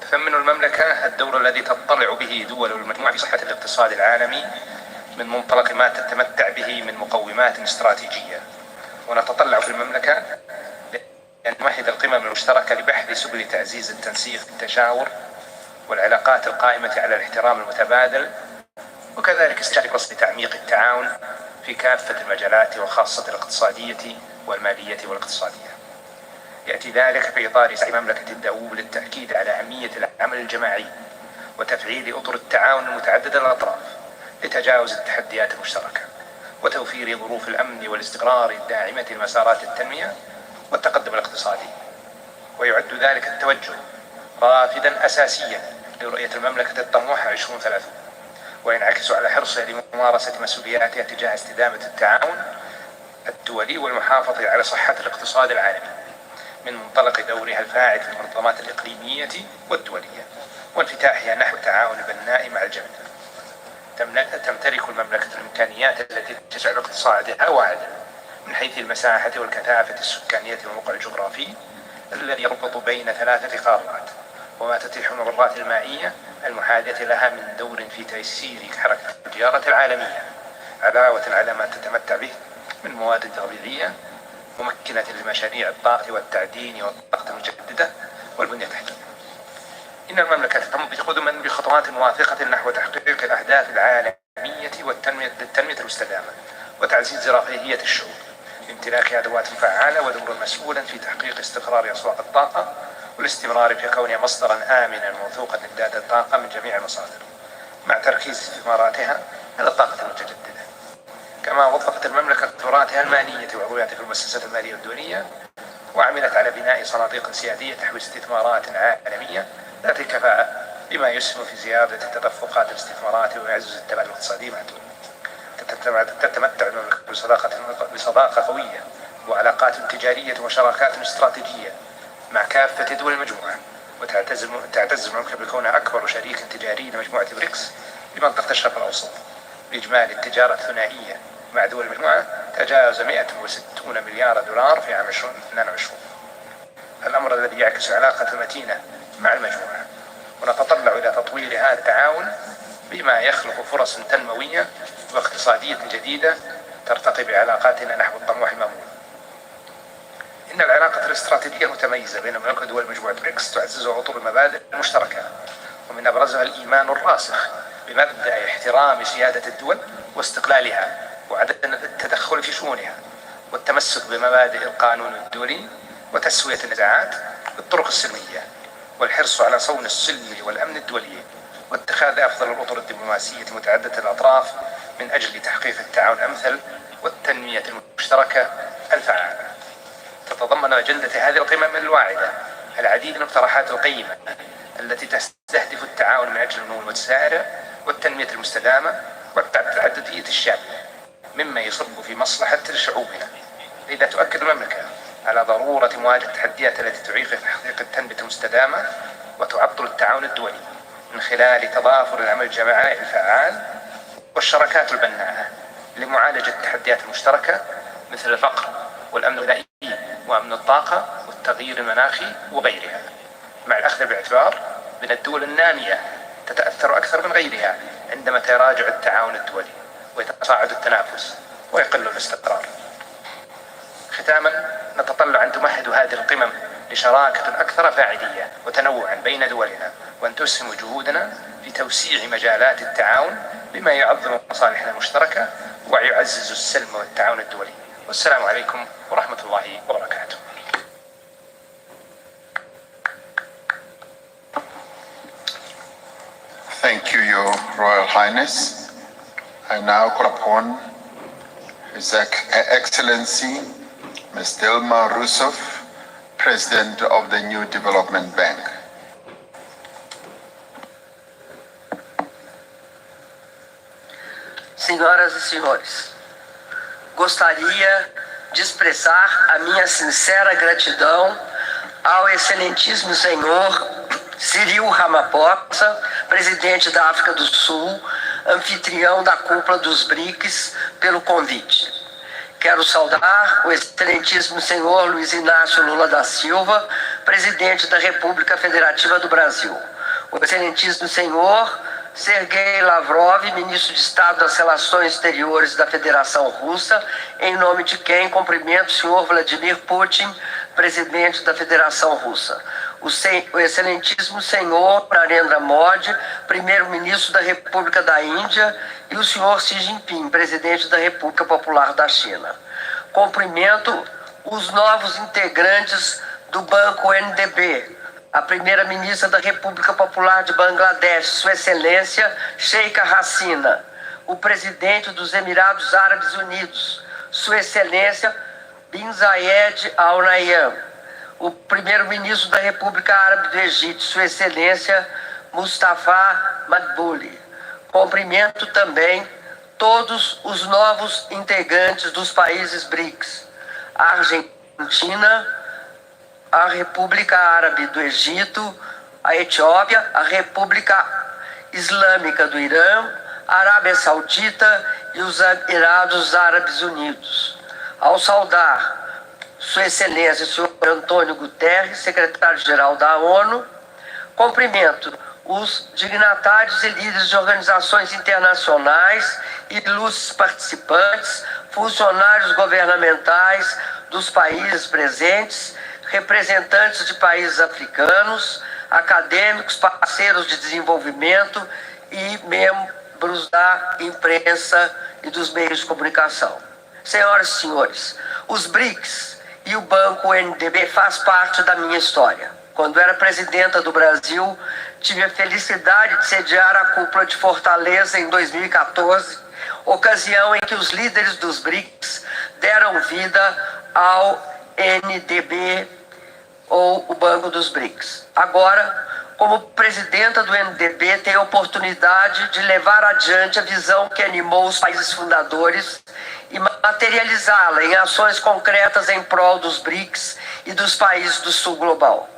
تثمن المملكة الدور الذي تطلع به دول المجموعة في صحة الاقتصاد العالمي من منطلق ما تتمتع به من مقومات استراتيجية، ونتطلع في المملكة لأن نمهد القمم المشتركة لبحث سبل تعزيز التنسيق التشاور والعلاقات القائمة على الاحترام المتبادل، وكذلك استشراف فرص تعميق التعاون في كافة المجالات وخاصة الاقتصادية والمالية والاقتصادية. يأتي ذلك في إطار سعي مملكة الدؤوب للتأكيد على أهمية العمل الجماعي وتفعيل أطر التعاون المتعددة الأطراف لتجاوز التحديات المشتركة وتوفير ظروف الأمن والاستقرار الداعمة لمسارات التنمية والتقدم الاقتصادي. ويعد ذلك التوجه رافدا أساسيا لرؤية المملكة الطموحة 2030، وينعكس على حرصها لممارسة مسؤولياتها تجاه استدامة التعاون الدولي والمحافظة على صحة الاقتصاد العالمي من منطلق دورها الفاعل في المنظمات الإقليمية والدولية وانفتاحها نحو التعاون البناء مع الجميع. تمتلك المملكة الإمكانيات التي تجعل اقتصادها واعدا من حيث المساحة والكثافة السكانية والموقع الجغرافي الذي يربط بين 3 قارات، وما تتيح الممرات المائية المحاذية لها من دور في تيسير حركة التجارة العالمية، علاوة على ما تتمتع به من موارد طبيعية ممكنة لمشاريع الطاقة والتعدين والطاقة المتجددة والبنية التحتية. إن المملكة تمضي قدما بخطوات واثقة نحو تحقيق الأهداف العالمية والتنمية المستدامة وتعزيز رفاهية الشعوب بامتلاك أدوات فعالة ودور مسؤولا في تحقيق استقرار أسواق الطاقة والاستمرار في كونها مصدرا آمنا موثوقا لإمداد الطاقة من جميع المصادر مع تركيز استثماراتها على الطاقة المتجددة. كما وظفت المملكة قدراتها المالية وعضوياتها في المؤسسات المالية الدولية، وعملت على بناء صناديق سيادية تحوي استثمارات عالمية ذات كفاءة بما يسهم في زيادة تدفقات الاستثمارات ويعزز التبادل الاقتصادي مع الدول. تتمتع المملكة بصداقة قوية وعلاقات تجارية وشراكات استراتيجية مع كافة دول المجموعة، وتعتز المملكة بكونها أكبر شريك تجاري لمجموعة بريكس لمنطقة الشرق الأوسط، بإجمالي التجارة الثنائية مع دول المجموعة تجاوز 160 مليار دولار في عام 2022، الأمر الذي يعكس علاقة متينة مع المجموعة. ونتطلع إلى تطوير هذا التعاون بما يخلق فرص تنموية واقتصادية جديدة ترتقي بعلاقاتنا نحو الطموح المأمول. إن العلاقة الاستراتيجية المتميزة بين المملكة ودول مجموعة بريكس تعززها عطور المبادئ المشتركة، ومن أبرزها الإيمان الراسخ بمبدأ احترام سيادة الدول واستقلالها وعدم التدخل في شؤونها، والتمسك بمبادئ القانون الدولي وتسوية النزاعات بالطرق السلمية، والحرص على صون السلم والأمن الدولي، واتخاذ أفضل الأطر الدبلوماسية متعددة الأطراف من أجل تحقيق التعاون الأمثل والتنمية المشتركة الفعالة. تتضمن أجندة هذه القمم الواعدة العديد من المقترحات القيمة التي تستهدف التعاون من أجل النمو المتسارع والتنمية المستدامة والتعددية الشاملة، مما يصب في مصلحة شعوبنا. لذا تؤكد المملكة على ضرورة مواجهة التحديات التي تعيق تحقيق التنمية المستدامة وتعطل التعاون الدولي من خلال تضافر العمل الجماعي الفعال والشراكات البناءة لمعالجة التحديات المشتركة مثل الفقر والأمن الغذائي وأمن الطاقة والتغيير المناخي وغيرها، مع الأخذ باعتبار أن الدول النامية تتأثر أكثر من غيرها عندما يتراجع التعاون الدولي ويتصاعد التنافس ويقل الاستقرار. ختاما، نتطلع أن تمهد هذه القمم لشراكة أكثر فاعلية وتنوعا بين دولنا، وأن تسهم جهودنا في توسيع مجالات التعاون بما يعظم مصالحنا المشتركة ويعزز السلم والتعاون الدولي. والسلام عليكم ورحمة الله وبركاته. Thank you, Your Royal Highness. I now call upon His Excellency Ms. Dilma Rousseff, President of the New Development Bank. Senhoras e senhores, gostaria de expressar a minha sincera gratidão ao excelentíssimo senhor Cyril Ramaphosa, presidente da África do Sul, anfitrião da cúpula dos BRICS, pelo convite. Quero saudar o excelentíssimo senhor Luiz Inácio Lula da Silva, presidente da República Federativa do Brasil. O excelentíssimo senhor Sergei Lavrov, ministro de Estado das Relações Exteriores da Federação Russa, em nome de quem cumprimento o senhor Vladimir Putin, presidente da Federação Russa. O excelentíssimo senhor Narendra Modi, primeiro-ministro da República da Índia, e o senhor Xi Jinping, presidente da República Popular da China. Cumprimento os novos integrantes do Banco NDB, a primeira-ministra da República Popular de Bangladesh, Sua Excelência Sheikha Hasina, o presidente dos Emirados Árabes Unidos, Sua Excelência Bin Zayed Al Nahyan, o primeiro-ministro da República Árabe do Egito, Sua Excelência Mustafa Madbouli. Cumprimento também todos os novos integrantes dos países BRICS, a Argentina, a República Árabe do Egito, a Etiópia, a República Islâmica do Irã, a Arábia Saudita e os Emirados Árabes Unidos. Ao saudar Sua Excelência, o senhor Antônio Guterres, secretário-geral da ONU, cumprimento os dignatários e líderes de organizações internacionais, ilustres participantes, funcionários governamentais dos países presentes, representantes de países africanos, acadêmicos, parceiros de desenvolvimento e membros da imprensa e dos meios de comunicação. Senhoras e senhores, os BRICS e o Banco NDB faz parte da minha história. Quando era presidenta do Brasil, tive a felicidade de sediar a cúpula de Fortaleza em 2014, ocasião em que os líderes dos BRICS deram vida ao NDB, ou o Banco dos BRICS. Agora, Como presidenta do NDB, tenho a oportunidade de levar adiante a visão que animou os países fundadores e materializá-la em ações concretas em prol dos BRICS e dos países do Sul Global.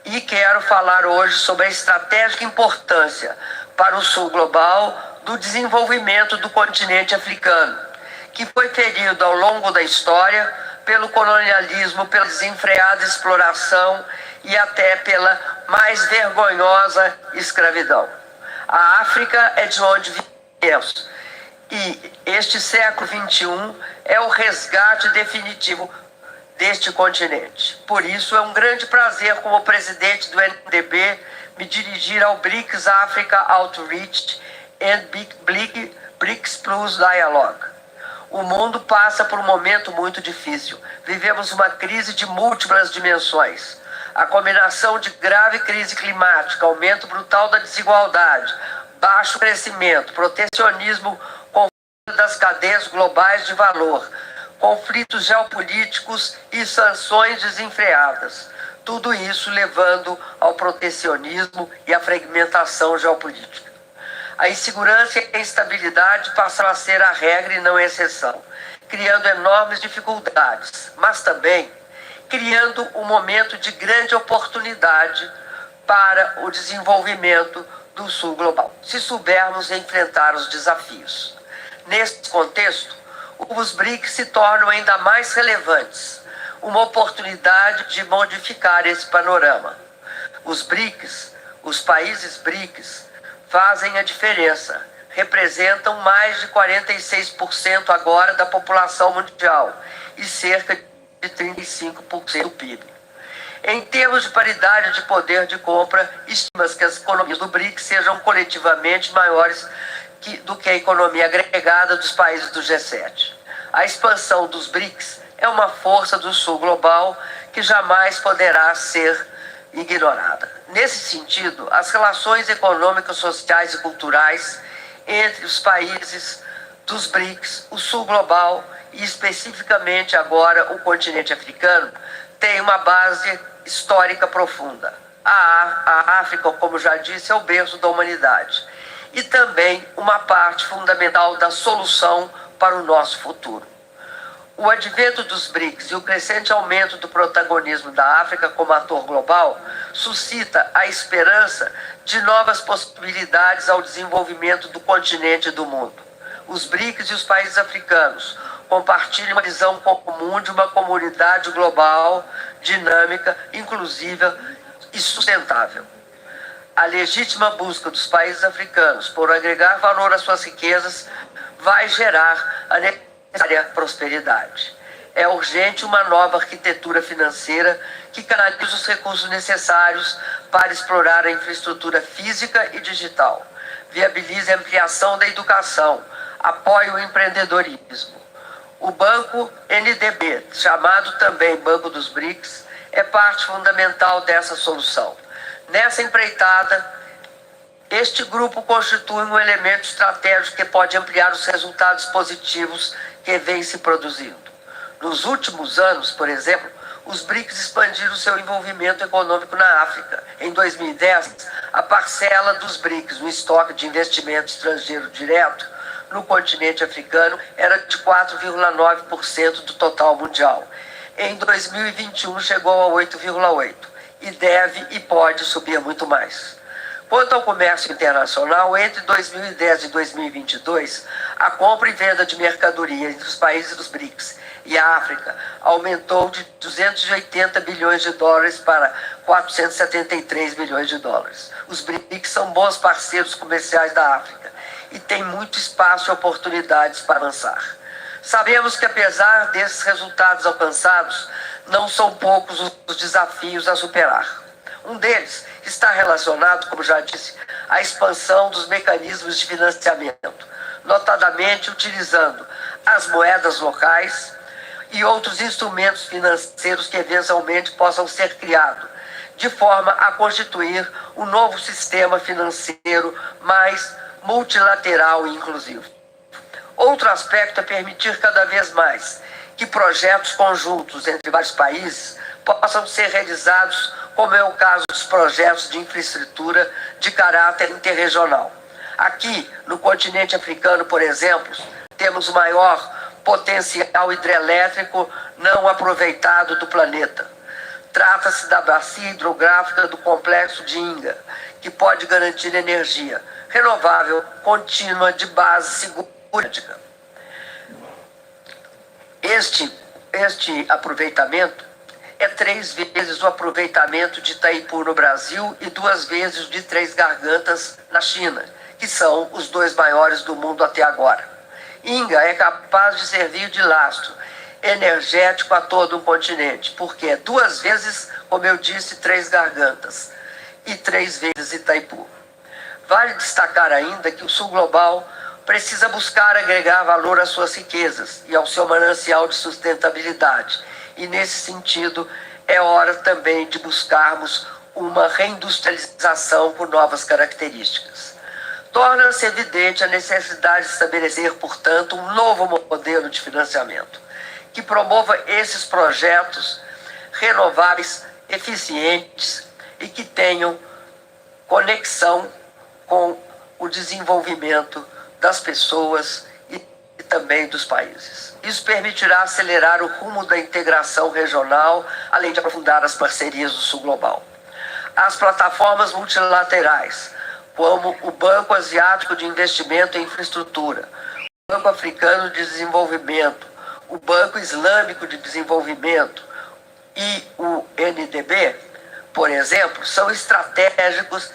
E quero falar hoje sobre a estratégica importância para o Sul Global do desenvolvimento do continente africano, que foi ferido ao longo da história pelo colonialismo, pela desenfreada exploração e até pela mais vergonhosa escravidão. A África é de onde viemos e este século XXI é o resgate definitivo deste continente. Por isso, é um grande prazer, como presidente do NDB, me dirigir ao BRICS Africa Outreach and BRICS Plus Dialogue. O mundo passa por um momento muito difícil. Vivemos uma crise de múltiplas dimensões. A combinação de grave crise climática, aumento brutal da desigualdade, baixo crescimento, protecionismo, conflito das cadeias globais de valor, conflitos geopolíticos e sanções desenfreadas. Tudo isso levando ao protecionismo e à fragmentação geopolítica. A insegurança e a instabilidade passaram a ser a regra e não a exceção, criando enormes dificuldades, mas também criando um momento de grande oportunidade para o desenvolvimento do Sul Global, se soubermos enfrentar os desafios. Nesse contexto, os BRICS se tornam ainda mais relevantes, uma oportunidade de modificar esse panorama. Os BRICS, os países BRICS, fazem a diferença, representam mais de 46% agora da população mundial e cerca de 35% do PIB. Em termos de paridade de poder de compra, estima-se que as economias do BRICS sejam coletivamente maiores do que a economia agregada dos países do G7. A expansão dos BRICS é uma força do Sul Global que jamais poderá ser ignorada. Nesse sentido, as relações econômicas, sociais e culturais entre os países dos BRICS, o Sul Global e especificamente agora o continente africano, têm uma base histórica profunda. A África, como já disse, é o berço da humanidade e também uma parte fundamental da solução para o nosso futuro. O advento dos BRICS e o crescente aumento do protagonismo da África como ator global suscita a esperança de novas possibilidades ao desenvolvimento do continente e do mundo. Os BRICS e os países africanos compartilham uma visão comum de uma comunidade global, dinâmica, inclusiva e sustentável. A legítima busca dos países africanos por agregar valor às suas riquezas vai gerar a necessária prosperidade. É urgente uma nova arquitetura financeira que canalize os recursos necessários para explorar a infraestrutura física e digital, viabilize a ampliação da educação, apoie o empreendedorismo. O Banco NDB, chamado também Banco dos BRICS, é parte fundamental dessa solução. Nessa empreitada, este grupo constitui um elemento estratégico que pode ampliar os resultados positivos que vêm se produzindo. Nos últimos anos, por exemplo, os BRICS expandiram seu envolvimento econômico na África. Em 2010, a parcela dos BRICS no estoque de investimento estrangeiro direto no continente africano era de 4,9% do total mundial. Em 2021, chegou a 8,8% e deve e pode subir muito mais. Quanto ao comércio internacional, entre 2010 e 2022, a compra e venda de mercadoria entre os países dos BRICS e a África aumentou de 280 bilhões de dólares para 473 bilhões de dólares. Os BRICS são bons parceiros comerciais da África e têm muito espaço e oportunidades para avançar. Sabemos que, apesar desses resultados alcançados, não são poucos os desafios a superar. Um deles está relacionado, como já disse, à expansão dos mecanismos de financiamento, notadamente utilizando as moedas locais e outros instrumentos financeiros que eventualmente possam ser criados, de forma a constituir um novo sistema financeiro mais multilateral e inclusivo. Outro aspecto é permitir cada vez mais que projetos conjuntos entre vários países possam ser realizados como é o caso dos projetos de infraestrutura de caráter interregional. Aqui, no continente africano, por exemplo, temos o maior potencial hidrelétrico não aproveitado do planeta. Trata-se da bacia hidrográfica do complexo de Inga, que pode garantir energia renovável contínua de base segura. Este aproveitamento é 3 vezes o aproveitamento de Itaipu no Brasil e 2 vezes o de Três Gargantas na China, que são os 2 maiores do mundo até agora. Inga é capaz de servir de lastro energético a todo um continente, porque é 2 vezes, como eu disse, Três Gargantas e 3 vezes Itaipu. Vale destacar ainda que o Sul Global precisa buscar agregar valor às suas riquezas e ao seu manancial de sustentabilidade. E, nesse sentido, é hora também de buscarmos uma reindustrialização com novas características. Torna-se evidente a necessidade de estabelecer, portanto, um novo modelo de financiamento que promova esses projetos renováveis, eficientes e que tenham conexão com o desenvolvimento das pessoas e também dos países. Isso permitirá acelerar o rumo da integração regional, além de aprofundar as parcerias do Sul Global. As plataformas multilaterais, como o Banco Asiático de Investimento em Infraestrutura, o Banco Africano de Desenvolvimento, o Banco Islâmico de Desenvolvimento e o NDB, por exemplo, são estratégicas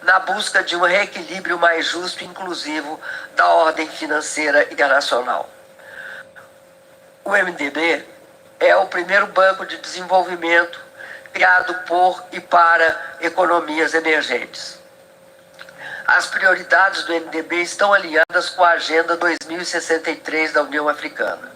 na busca de um reequilíbrio mais justo e inclusivo da ordem financeira internacional. O MDB é o primeiro banco de desenvolvimento criado por e para economias emergentes. As prioridades do MDB estão alinhadas com a Agenda 2063 da União Africana.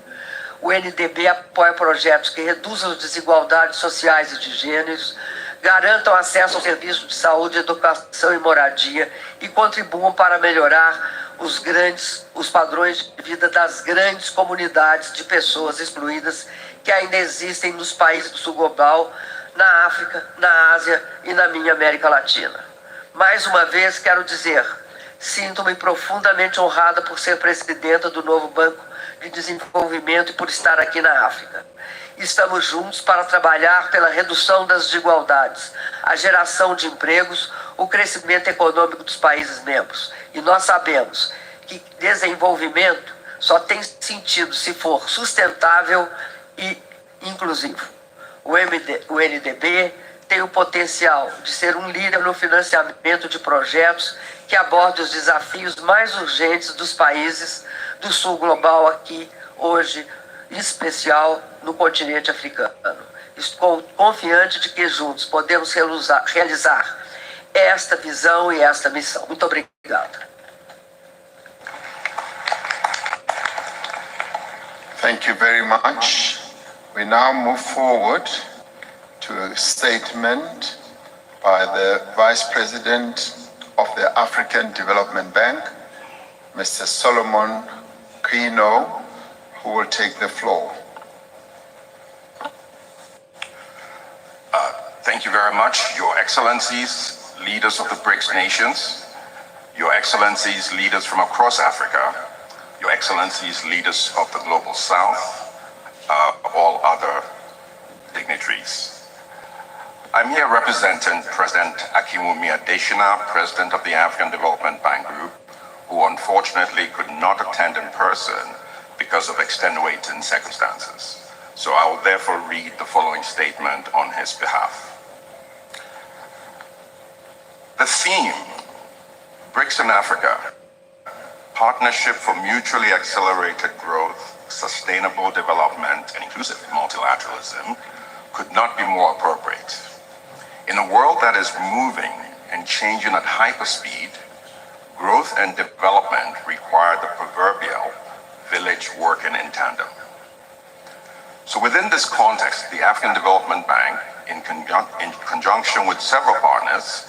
O NDB apoia projetos que reduzam as desigualdades sociais e de gêneros, garantam acesso ao serviço de saúde, educação e moradia e contribuam para melhorar os padrões de vida das grandes comunidades de pessoas excluídas que ainda existem nos países do Sul Global, na África, na Ásia e na minha América Latina. Mais uma vez, quero dizer, sinto-me profundamente honrada por ser presidenta do novo Banco de Desenvolvimento e por estar aqui na África. Estamos juntos para trabalhar pela redução das desigualdades, a geração de empregos, o crescimento econômico dos países membros. E nós sabemos que desenvolvimento só tem sentido se for sustentável e inclusivo. O NDB tem o potencial de ser um líder no financiamento de projetos que abordem os desafios mais urgentes dos países do Sul Global aqui, hoje, em especial no continente africano. Estou confiante de que juntos podemos realizar esta visão e esta missão. Muito obrigado. Thank you very much. We now move forward to a statement by the Vice President of the African Development Bank, Mr. Solomon Kino, who will take the floor. Thank you very much, Your Excellencies, leaders of the BRICS nations, Your Excellencies, leaders from across Africa, Your Excellencies, leaders of the Global South, all other dignitaries. I'm here representing President Akinwumi Adesina, President of the African Development Bank Group, who unfortunately could not attend in person because of extenuating circumstances. So I will therefore read the following statement on his behalf. The theme, BRICS in Africa, Partnership for Mutually Accelerated Growth, Sustainable Development, and Inclusive Multilateralism, could not be more appropriate. In a world that is moving and changing at hyperspeed, growth and development require the proverbial village working in tandem. So within this context, the African Development Bank, in conjunction with several partners,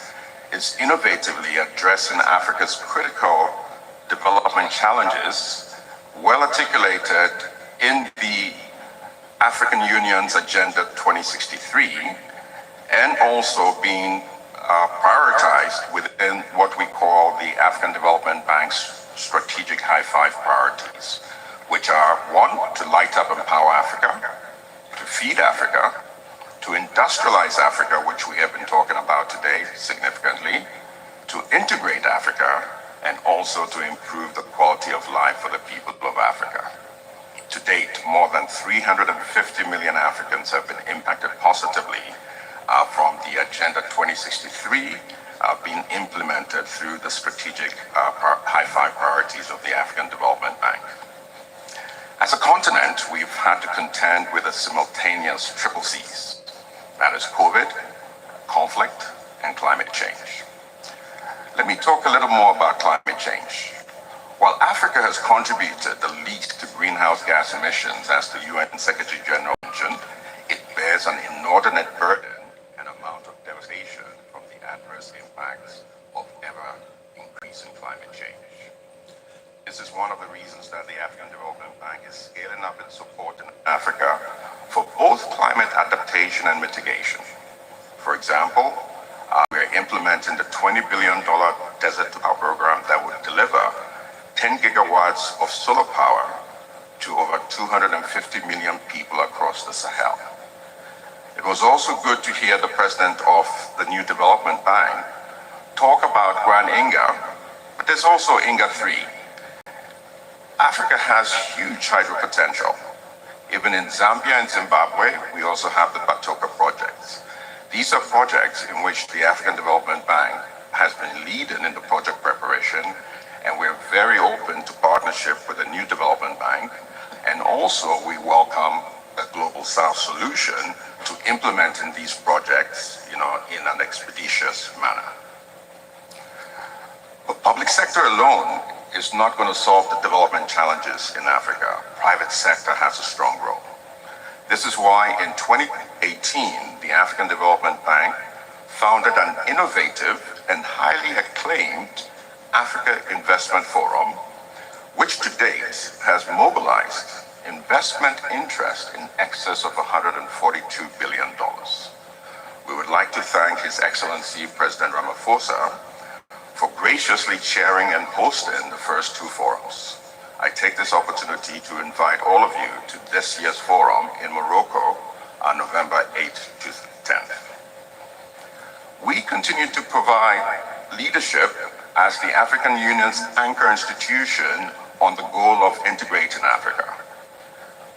is innovatively addressing Africa's critical development challenges, well articulated in the African Union's Agenda 2063 and also being prioritized within what we call the African Development Bank's strategic high five priorities, which are one, to light up and empower Africa, to feed Africa, to industrialize Africa, which we have been talking about today significantly, to integrate Africa, and also to improve the quality of life for the people of Africa. To date, more than 350 million Africans have been impacted positively from the Agenda 2063 being implemented through the strategic high five priorities of the African Development Bank. As a continent, we've had to contend with a simultaneous triple C's. That is COVID, conflict, and climate change. Let me talk a little more about climate change. While Africa has contributed the least to greenhouse gas emissions, as the UN Secretary General mentioned, it bears an inordinate burden and amount of devastation from the adverse impacts of ever-increasing climate change. This is one of the reasons that the African Development Bank is scaling up its support in Africa for both climate adaptation and mitigation. For example, we're implementing the $20 billion Desert to Power program that would deliver 10 gigawatts of solar power to over 250 million people across the Sahel. It was also good to hear the president of the new development bank talk about Grand Inga, but there's also Inga 3. Africa has huge hydro potential. Even in Zambia and Zimbabwe, we also have the Batoka projects. These are projects in which the African Development Bank has been leading in the project preparation, and we're very open to partnership with the new development bank, and also we welcome the Global South solution to implementing these projects, in an expeditious manner. The public sector alone is not going to solve the development challenges in Africa. Private sector has a strong role. This is why in 2018, the African Development Bank founded an innovative and highly acclaimed Africa Investment Forum, which to date has mobilized investment interest in excess of $142 billion. We would like to thank His Excellency President Ramaphosa for graciously chairing and hosting the first two forums. I take this opportunity to invite all of you to this year's forum in Morocco on November 8th to 10th. We continue to provide leadership as the African Union's anchor institution on the goal of integrating Africa.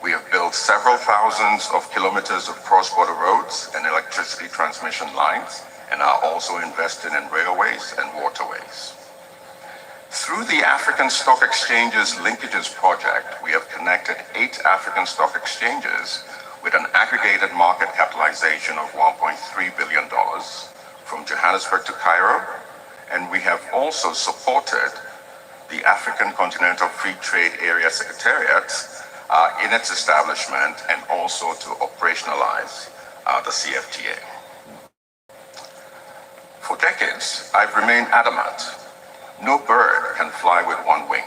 We have built several thousands of kilometers of cross-border roads and electricity transmission lines, and are also investing in railways and waterways. Through the African Stock Exchanges Linkages Project, we have connected 8 African stock exchanges with an aggregated market capitalization of $1.3 billion from Johannesburg to Cairo, and we have also supported the African Continental Free Trade Area Secretariat in its establishment, and also to operationalize the CFTA. For decades, I've remained adamant. No bird can fly with one wing.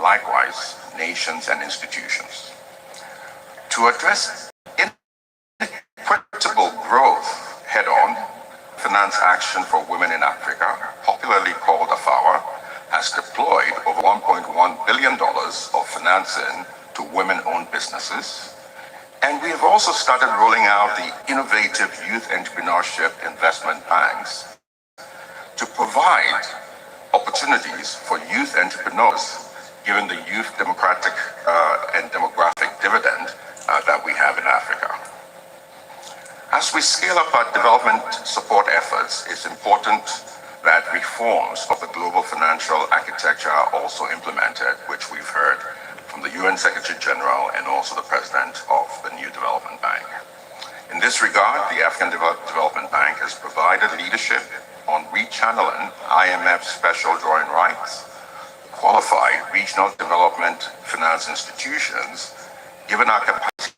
Likewise, nations and institutions. To address inequitable growth head-on, Finance Action for Women in Africa, popularly called AFAWA, has deployed over $1.1 billion of financing to women-owned businesses. And we have also started rolling out the innovative youth entrepreneurship investment banks to provide opportunities for youth entrepreneurs, given the youth democratic and demographic dividend that we have in Africa. As we scale up our development support efforts, it's important that reforms of the global financial architecture are also implemented, which we've heard from the UN Secretary General and also the President of the new Development Bank. In this regard, the African Development Bank has provided leadership on rechanneling IMF special drawing rights, qualified regional development finance institutions, given our capacity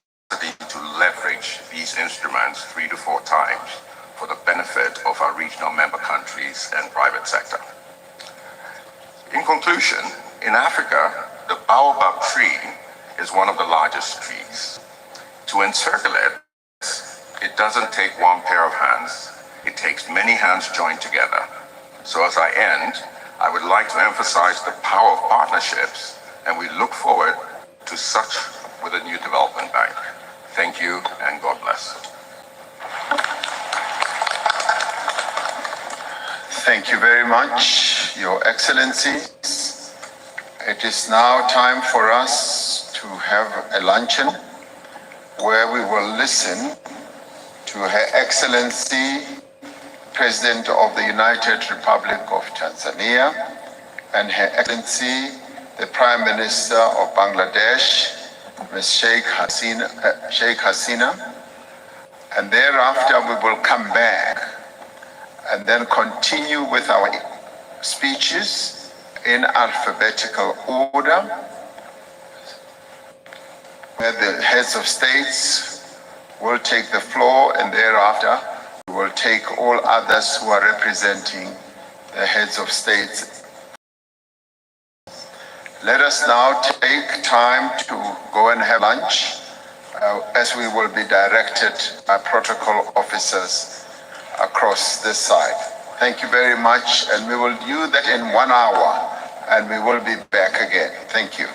to leverage these instruments 3 to 4 times for the benefit of our regional member countries and private sector. In conclusion, in Africa, the baobab tree is one of the largest trees. To encircle it, it it doesn't take one pair of hands. It takes many hands joined together. So as I end, I would like to emphasize the power of partnerships, and we look forward to such with a new development bank. Thank you, and God bless. Thank you very much, Your Excellencies. It is now time for us to have a luncheon where we will listen to Her Excellency, President of the United Republic of Tanzania, and Her Excellency, the Prime Minister of Bangladesh, Ms. Sheikh Hasina, and thereafter we will come back and then continue with our speeches in alphabetical order, where the heads of states will take the floor, and thereafter we will take all others who are representing the heads of states. Let us now take time to go and have lunch, as we will be directed by protocol officers across this side. Thank you very much, and we will do that in 1 hour, and we will be back again. Thank you.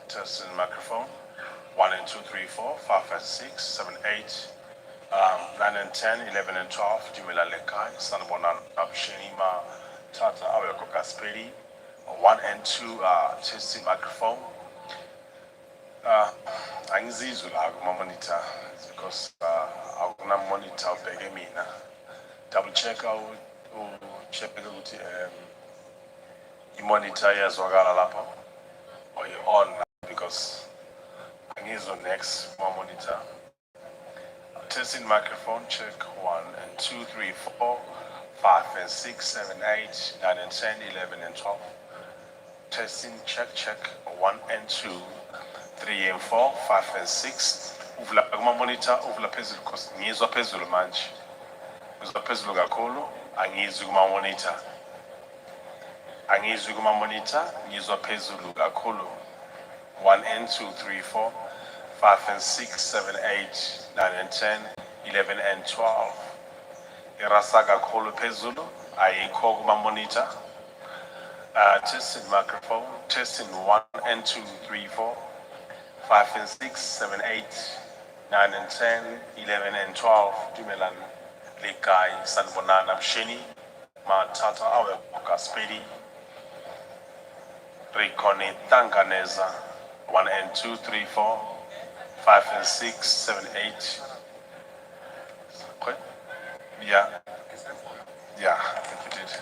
Testing microphone. 1 and 2, 3, 4, 5 and 6, 7, 8, 9 and 10, 11 and 12. Jumila Lekai, Sanabona Abshenima, Tata Aweko Kasperi. 1 and 2, testing microphone. Angizizwe la kuma-monitor because akunamonitor ubheke mina. Double check check ukuthi i-monitor iyazwakala lapho or i-on because angizwa next kuma-monitor. Testing microphone, check 1 and 2, 3, 4, 5 and 6, 7, 8, 9 and 10, 11 and 12. Testing, check 1 and 2, 3 and 4, 5 and 6. Uvula kuma-monitor, uvula phezulu because ngizwa phezulu manje. Ngizwa phezulu kakhulu, angizwi kuma-monitor. Angizwi kuma-monitor, ngizwa phezulu kakhulu. 1 and 2, 3, 4, 5 and 6, 7, 8, 9 and 10, 11 and 12. Irasa kakhulu phezulu, ayikho kuma-monitor. Testing microphone, testing 1 and 2, 3, 4, 5 and 6, 7, 8, 9 and 10, 11 and 12. Dumelan Lekai, Sanbonana, Msheni, Matata, Awe Kaspedi, Rikoni, Tanganeza, 1 and 2, 3, 4, 5 and 6, 7, 8. Okay. Yeah, I think you did.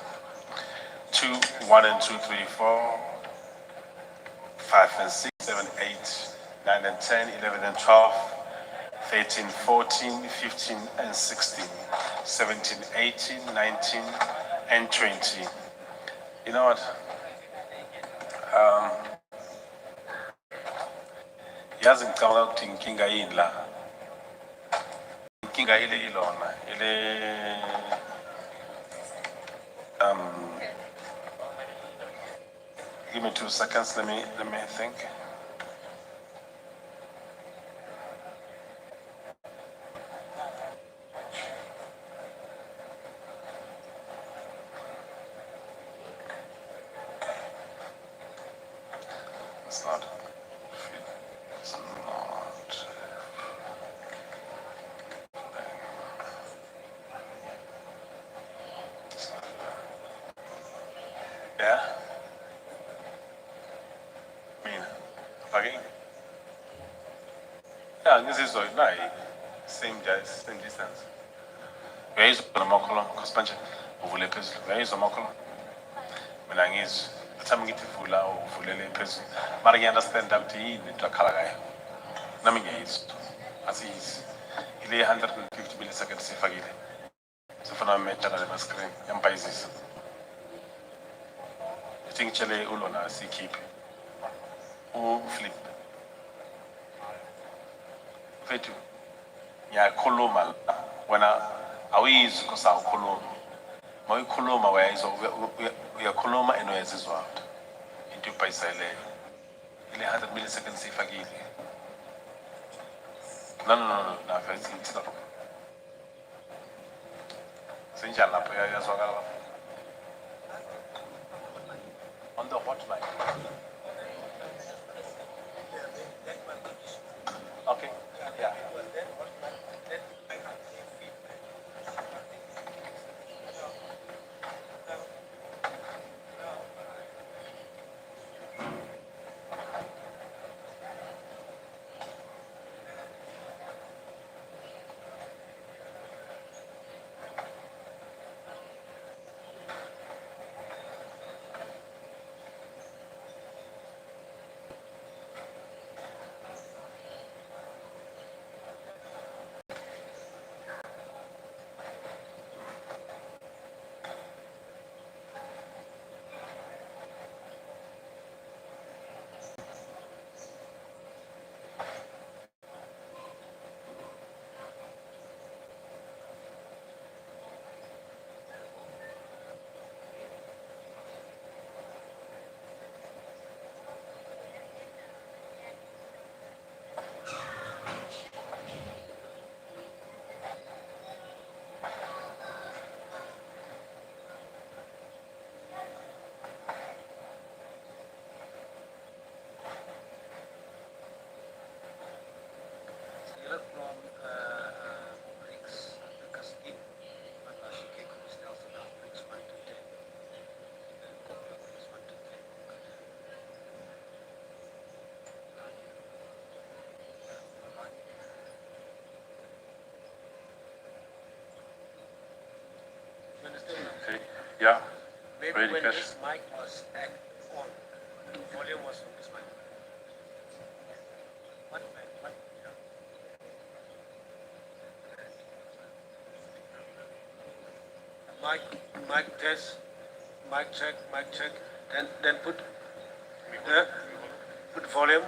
2, 1 and 2, 3, 4, 5 and 6, 7, 8, 9 and 10, 11 and 12, 13, 14, 15 and 16, 17, 18, 19 and 20. You know what? Yazi ngicabanga ukuthi inkinga yini la. Inkinga ile ilona, give me 2 seconds, let me think. It's not. Yeah? Mina. Again? Yeah, this is like same distance. Uyayizwa nomakolo khosipanje uvule phezulu. Uyayizwa makolo? Mina ngizwa. Athami ngithi vula uvulele phezulu. Mara ngiya-understand ukuthi yini into akhala ngayo. Nami ngiyayizwa. Asiyizi. Ile 150 milliseconds sifakile. Sifuna umetshana lema-screen. Yambayizisa. Ithi ngitshele ulona sikhiphe. Flip. Fethu. Ngiyakhuluma la. Wena awuyizwi because awukhuluma. Mawuyikhuluma uyakhuluma and uyazizwa. Into ubhayiseleyo. Ile 100 milliseconds sifakile. No. It's not. Sinjani lapho yazwakala lapho. On the hotline. Okay. Yeah. Yeah. Maybe Ready, when Cash? this mic was on, volume was on this mic. What? Mic test, mic check, then put volume.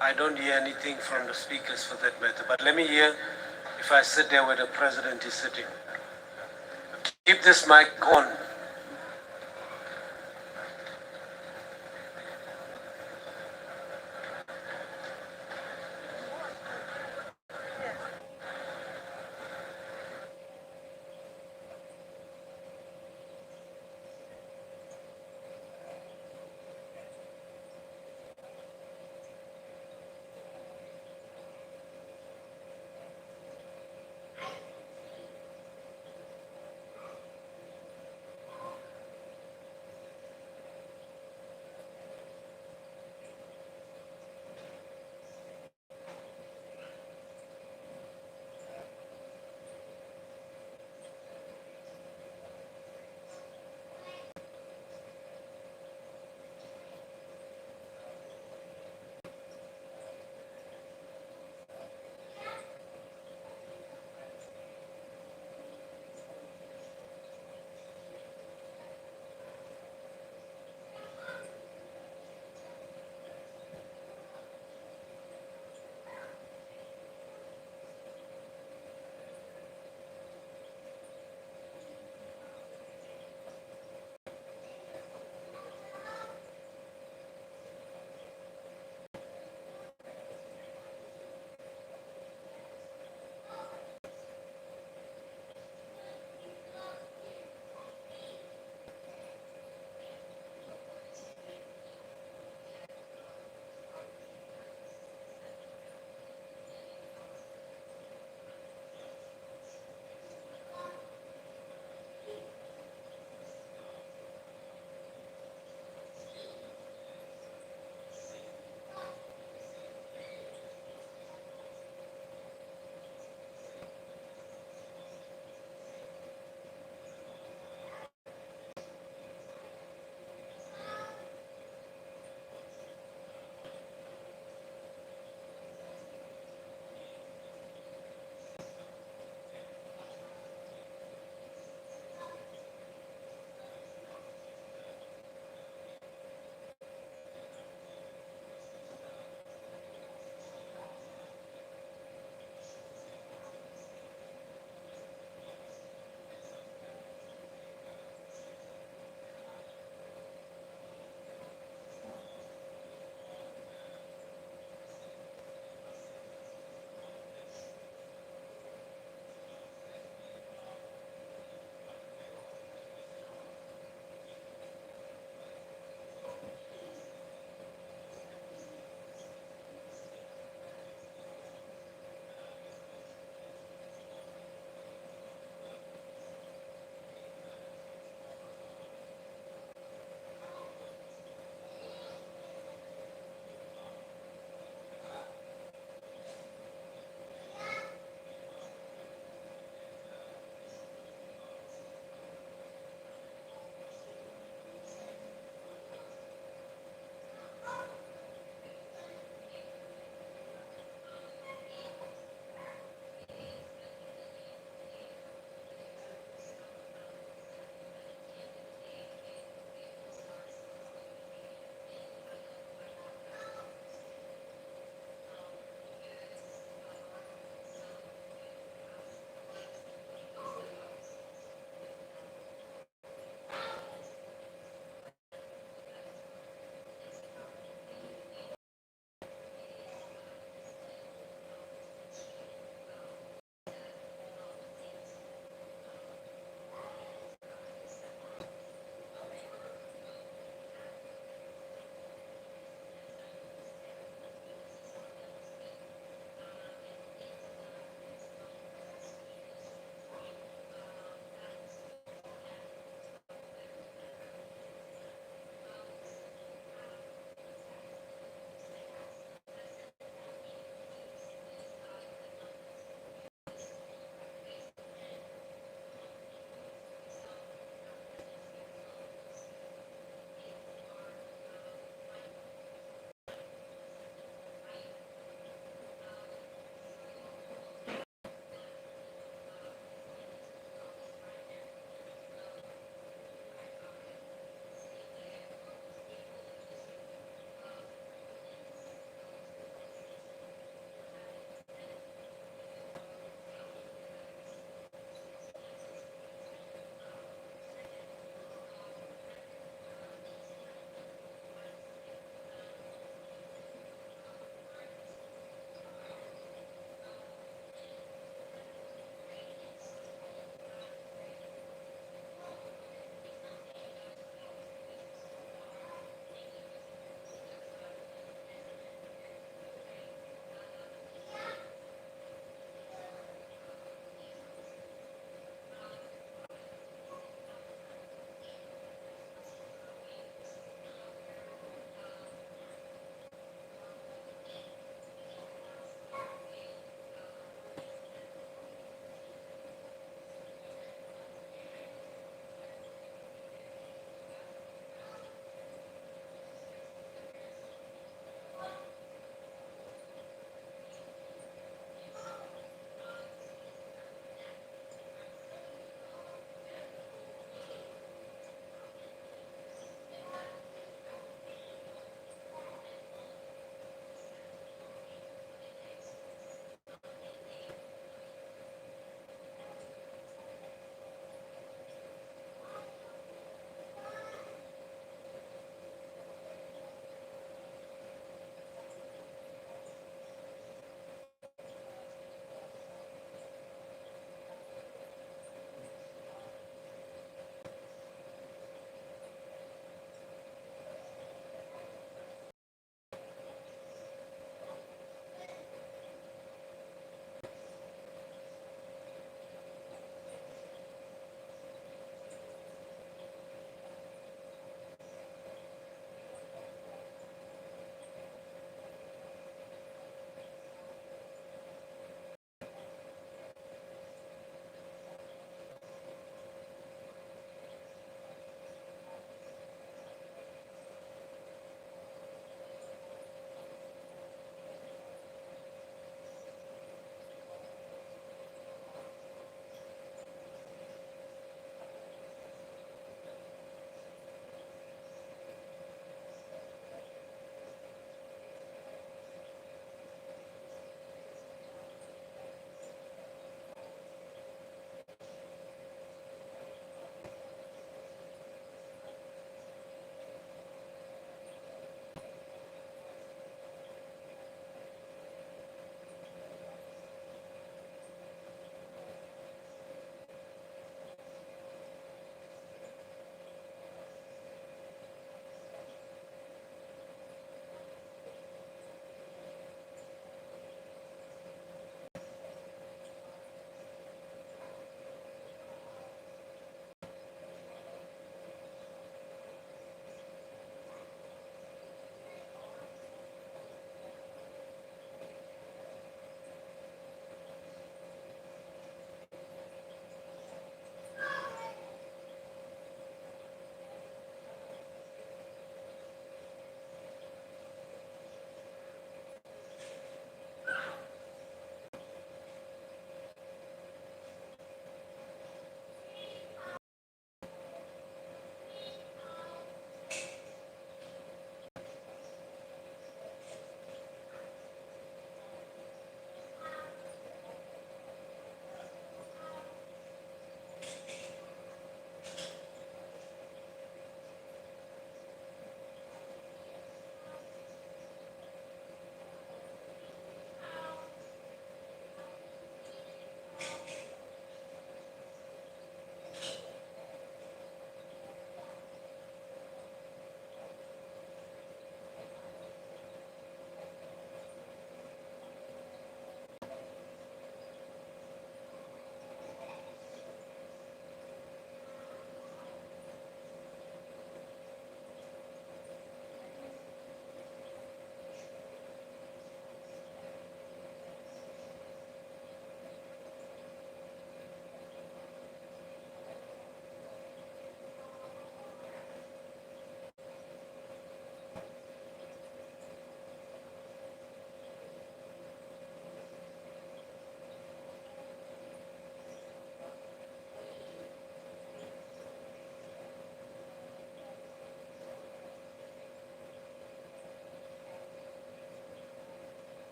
I don't hear anything from the speakers for that matter, but let me hear if I sit there where the president is sitting. Keep this mic on.